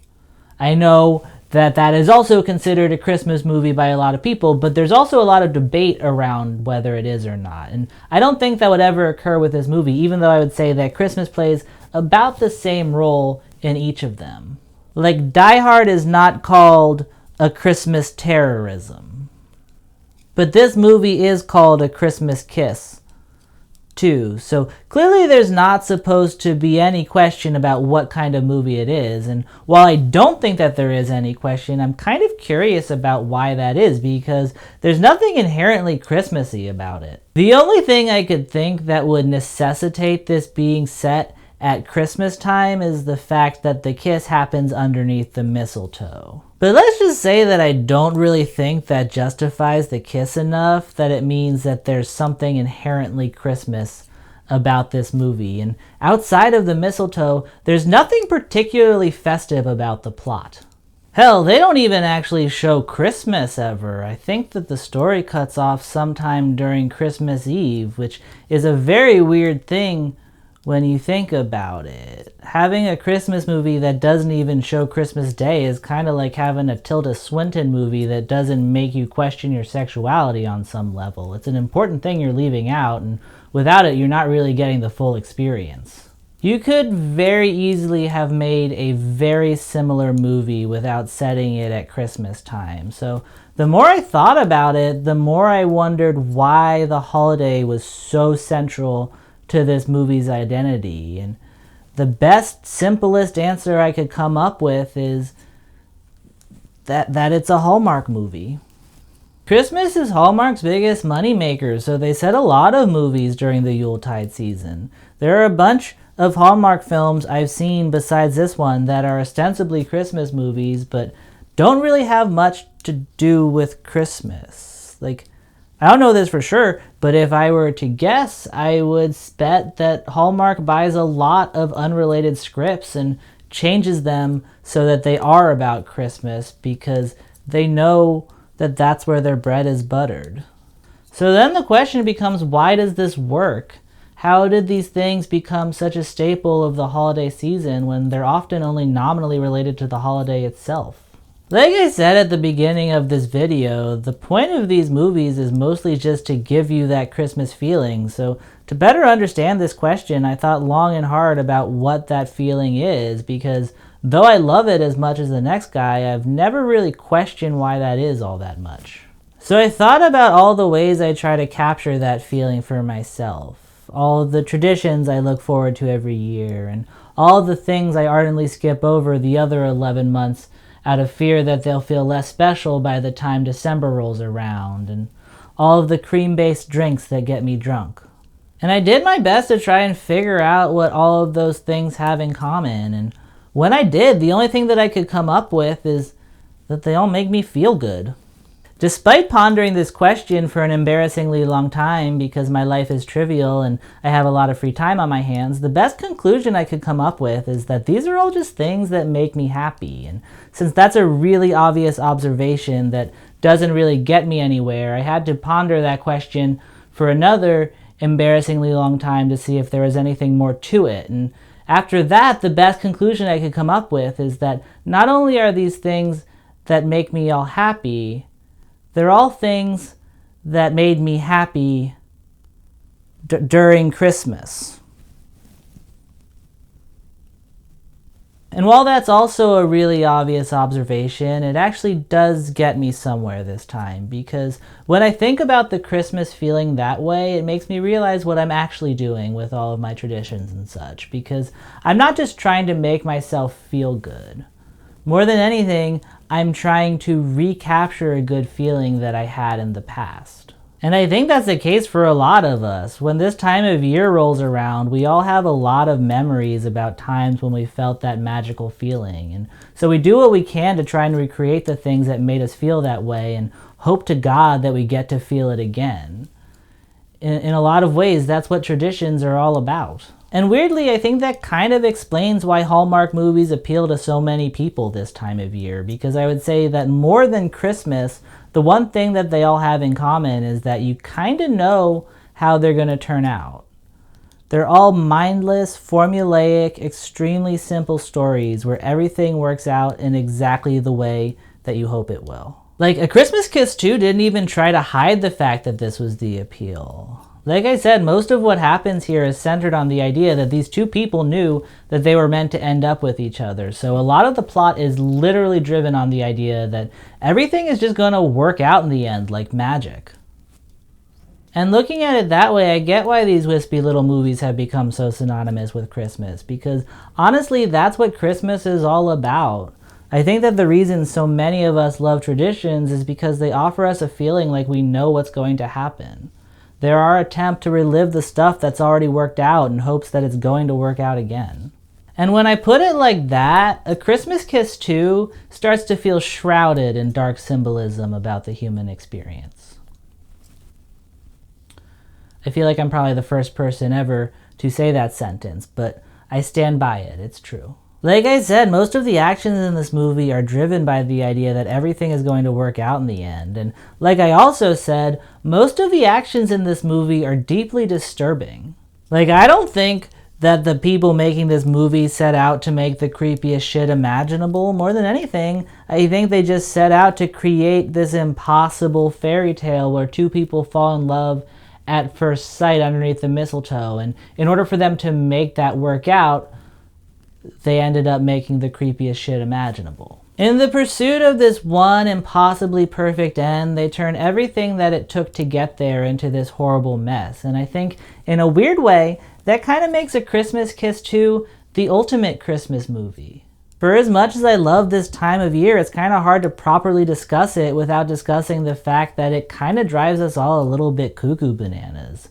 I know that that is also considered a Christmas movie by a lot of people, but there's also a lot of debate around whether it is or not. And I don't think that would ever occur with this movie, even though I would say that Christmas plays about the same role in each of them. Like, Die Hard is not called a Christmas terrorism, but this movie is called A Christmas Kiss too. So clearly there's not supposed to be any question about what kind of movie it is. And while I don't think that there is any question, I'm kind of curious about why that is, because there's nothing inherently Christmassy about it. The only thing I could think that would necessitate this being set at Christmas time is the fact that the kiss happens underneath the mistletoe. But let's just say that I don't really think that justifies the kiss enough that it means that there's something inherently Christmas about this movie. And outside of the mistletoe, there's nothing particularly festive about the plot. Hell, they don't even actually show Christmas ever. I think that the story cuts off sometime during Christmas Eve, which is a very weird thing when you think about it. Having a Christmas movie that doesn't even show Christmas Day is kind of like having a Tilda Swinton movie that doesn't make you question your sexuality on some level. It's an important thing you're leaving out, and without it, you're not really getting the full experience. You could very easily have made a very similar movie without setting it at Christmas time. So the more I thought about it, the more I wondered why the holiday was so central to this movie's identity. And the best, simplest answer I could come up with is that it's a Hallmark movie. Christmas is Hallmark's biggest moneymaker, so they set a lot of movies during the Yuletide season. There are a bunch of Hallmark films I've seen besides this one that are ostensibly Christmas movies, but don't really have much to do with Christmas. Like, I don't know this for sure, but if I were to guess, I would bet that Hallmark buys a lot of unrelated scripts and changes them so that they are about Christmas, because they know that that's where their bread is buttered. So then the question becomes, why does this work? How did these things become such a staple of the holiday season when they're often only nominally related to the holiday itself? Like I said at the beginning of this video, the point of these movies is mostly just to give you that Christmas feeling. So to better understand this question, I thought long and hard about what that feeling is, because though I love it as much as the next guy, I've never really questioned why that is all that much. So I thought about all the ways I try to capture that feeling for myself, all of the traditions I look forward to every year, and all of the things I ardently skip over the other 11 months out of fear that they'll feel less special by the time December rolls around, and all of the cream-based drinks that get me drunk. And I did my best to try and figure out what all of those things have in common, and when I did, the only thing that I could come up with is that they all make me feel good. Despite pondering this question for an embarrassingly long time because my life is trivial and I have a lot of free time on my hands, the best conclusion I could come up with is that these are all just things that make me happy. And since that's a really obvious observation that doesn't really get me anywhere, I had to ponder that question for another embarrassingly long time to see if there was anything more to it. And after that, the best conclusion I could come up with is that not only are these things that make me all happy, they're all things that made me happy during Christmas. And while that's also a really obvious observation, it actually does get me somewhere this time, because when I think about the Christmas feeling that way, it makes me realize what I'm actually doing with all of my traditions and such, because I'm not just trying to make myself feel good. More than anything, I'm trying to recapture a good feeling that I had in the past. And I think that's the case for a lot of us. When this time of year rolls around, we all have a lot of memories about times when we felt that magical feeling. And so we do what we can to try and recreate the things that made us feel that way and hope to God that we get to feel it again. In a lot of ways, that's what traditions are all about. And weirdly, I think that kind of explains why Hallmark movies appeal to so many people this time of year, because I would say that more than Christmas, the one thing that they all have in common is that you kind of know how they're going to turn out. They're all mindless, formulaic, extremely simple stories where everything works out in exactly the way that you hope it will. Like, A Christmas Kiss 2 didn't even try to hide the fact that this was the appeal. Like I said, most of what happens here is centered on the idea that these two people knew that they were meant to end up with each other. So a lot of the plot is literally driven on the idea that everything is just going to work out in the end, like magic. And looking at it that way, I get why these wispy little movies have become so synonymous with Christmas, because honestly, that's what Christmas is all about. I think that the reason so many of us love traditions is because they offer us a feeling like we know what's going to happen. They're our attempt to relive the stuff that's already worked out in hopes that it's going to work out again. And when I put it like that, A Christmas Kiss 2 starts to feel shrouded in dark symbolism about the human experience. I feel like I'm probably the first person ever to say that sentence, but I stand by it, it's true. Like I said, most of the actions in this movie are driven by the idea that everything is going to work out in the end. And like I also said, most of the actions in this movie are deeply disturbing. Like, I don't think that the people making this movie set out to make the creepiest shit imaginable. More than anything, I think they just set out to create this impossible fairy tale where two people fall in love at first sight underneath the mistletoe. And in order for them to make that work out, they ended up making the creepiest shit imaginable. In the pursuit of this one impossibly perfect end, they turn everything that it took to get there into this horrible mess. And I think, in a weird way, that kind of makes A Christmas Kiss 2 the ultimate Christmas movie. For as much as I love this time of year, it's kind of hard to properly discuss it without discussing the fact that it kind of drives us all a little bit cuckoo bananas.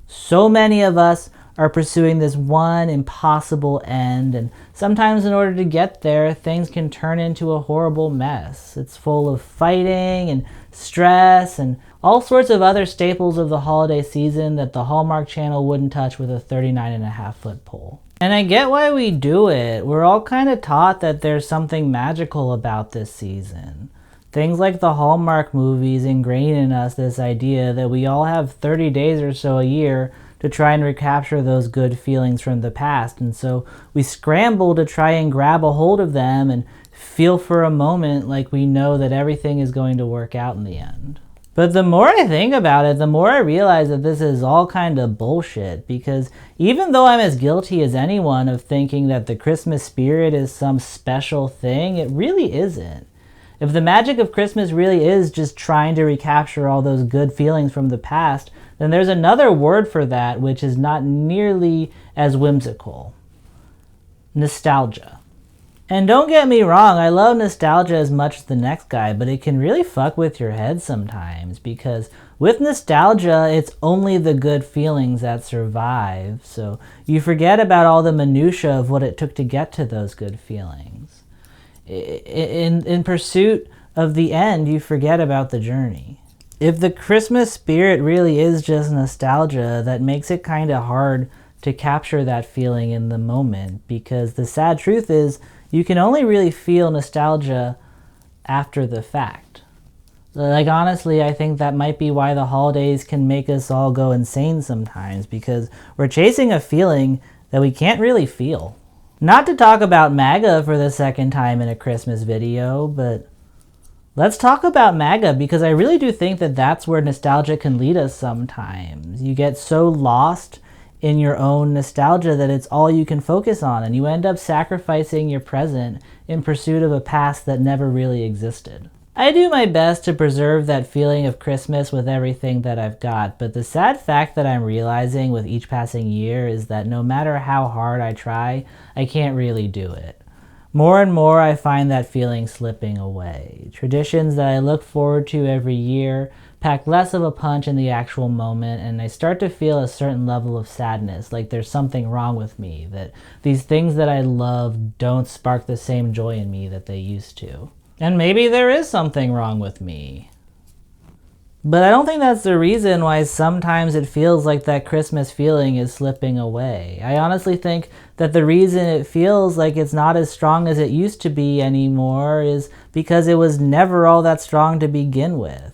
So many of us are pursuing this one impossible end, and sometimes in order to get there, things can turn into a horrible mess. It's full of fighting and stress and all sorts of other staples of the holiday season that the Hallmark Channel wouldn't touch with a 39.5-foot pole. And I get why we do it. We're all kind of taught that there's something magical about this season. Things like the Hallmark movies ingrain in us this idea that we all have 30 days or so a year to try and recapture those good feelings from the past. And so we scramble to try and grab a hold of them and feel for a moment like we know that everything is going to work out in the end. But the more I think about it, the more I realize that this is all kind of bullshit, because even though I'm as guilty as anyone of thinking that the Christmas spirit is some special thing, it really isn't. If the magic of Christmas really is just trying to recapture all those good feelings from the past, then there's another word for that which is not nearly as whimsical. Nostalgia. And don't get me wrong, I love nostalgia as much as the next guy, but it can really fuck with your head sometimes, because with nostalgia, it's only the good feelings that survive, so you forget about all the minutia of what it took to get to those good feelings. In pursuit of the end, you forget about the journey. If the Christmas spirit really is just nostalgia, that makes it kind of hard to capture that feeling in the moment, because the sad truth is you can only really feel nostalgia after the fact. Like, honestly, I think that might be why the holidays can make us all go insane sometimes, because we're chasing a feeling that we can't really feel. Not to talk about MAGA for the second time in a Christmas video, but let's talk about MAGA, because I really do think that that's where nostalgia can lead us sometimes. You get so lost in your own nostalgia that it's all you can focus on, and you end up sacrificing your present in pursuit of a past that never really existed. I do my best to preserve that feeling of Christmas with everything that I've got, but the sad fact that I'm realizing with each passing year is that no matter how hard I try, I can't really do it. more and more I find that feeling slipping away. Traditions that I look forward to every year pack less of a punch in the actual moment, and I start to feel a certain level of sadness, like there's something wrong with me, that these things that I love don't spark the same joy in me that they used to. And maybe there is something wrong with me. But I don't think that's the reason why sometimes it feels like that Christmas feeling is slipping away. I honestly think that the reason it feels like it's not as strong as it used to be anymore is because it was never all that strong to begin with.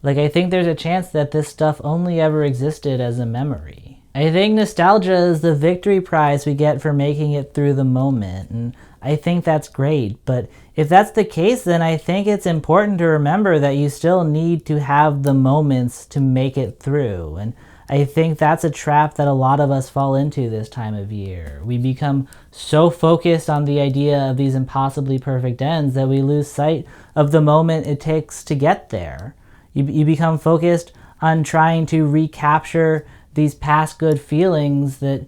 Like, I think there's a chance that this stuff only ever existed as a memory. I think nostalgia is the victory prize we get for making it through the moment, and I think that's great. But if that's the case, then I think it's important to remember that you still need to have the moments to make it through. And I think that's a trap that a lot of us fall into this time of year. We become so focused on the idea of these impossibly perfect ends that we lose sight of the moment it takes to get there. You become focused on trying to recapture these past good feelings that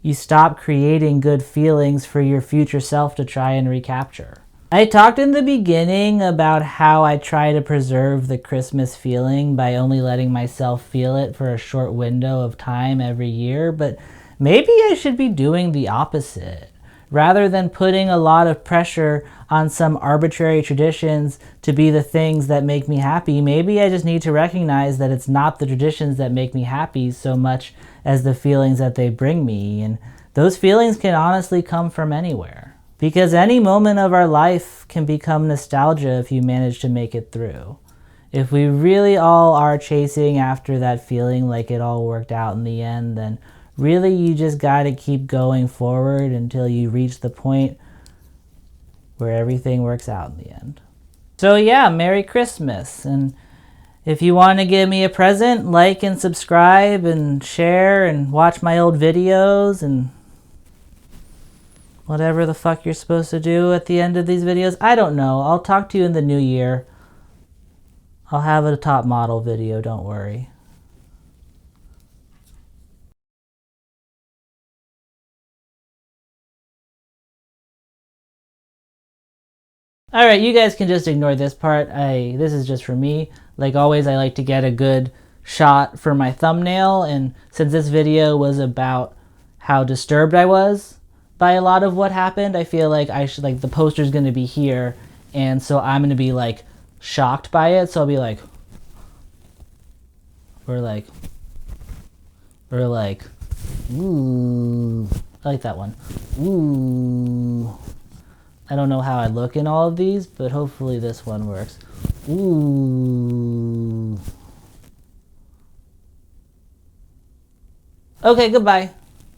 you stop creating good feelings for your future self to try and recapture. I talked in the beginning about how I try to preserve the Christmas feeling by only letting myself feel it for a short window of time every year, but maybe I should be doing the opposite. Rather than putting a lot of pressure on some arbitrary traditions to be the things that make me happy, maybe I just need to recognize that it's not the traditions that make me happy so much as the feelings that they bring me. And those feelings can honestly come from anywhere. Because any moment of our life can become nostalgia if you manage to make it through. If we really all are chasing after that feeling like it all worked out in the end, then really you just gotta keep going forward until you reach the point where everything works out in the end. So yeah, Merry Christmas. And if you want to give me a present, like and subscribe and share and watch my old videos and whatever the fuck you're supposed to do at the end of these videos. I don't know. I'll talk to you in the new year. I'll have a top model video, don't worry. Alright, you guys can just ignore this part. This is just for me. Like always, I like to get a good shot for my thumbnail, and since this video was about how disturbed I was by a lot of what happened, I feel like the poster's gonna be here, and so I'm gonna be like shocked by it, so I'll be like, or like, ooh, I like that one. Ooh. I don't know how I look in all of these, but hopefully this one works. Ooh. Okay, goodbye.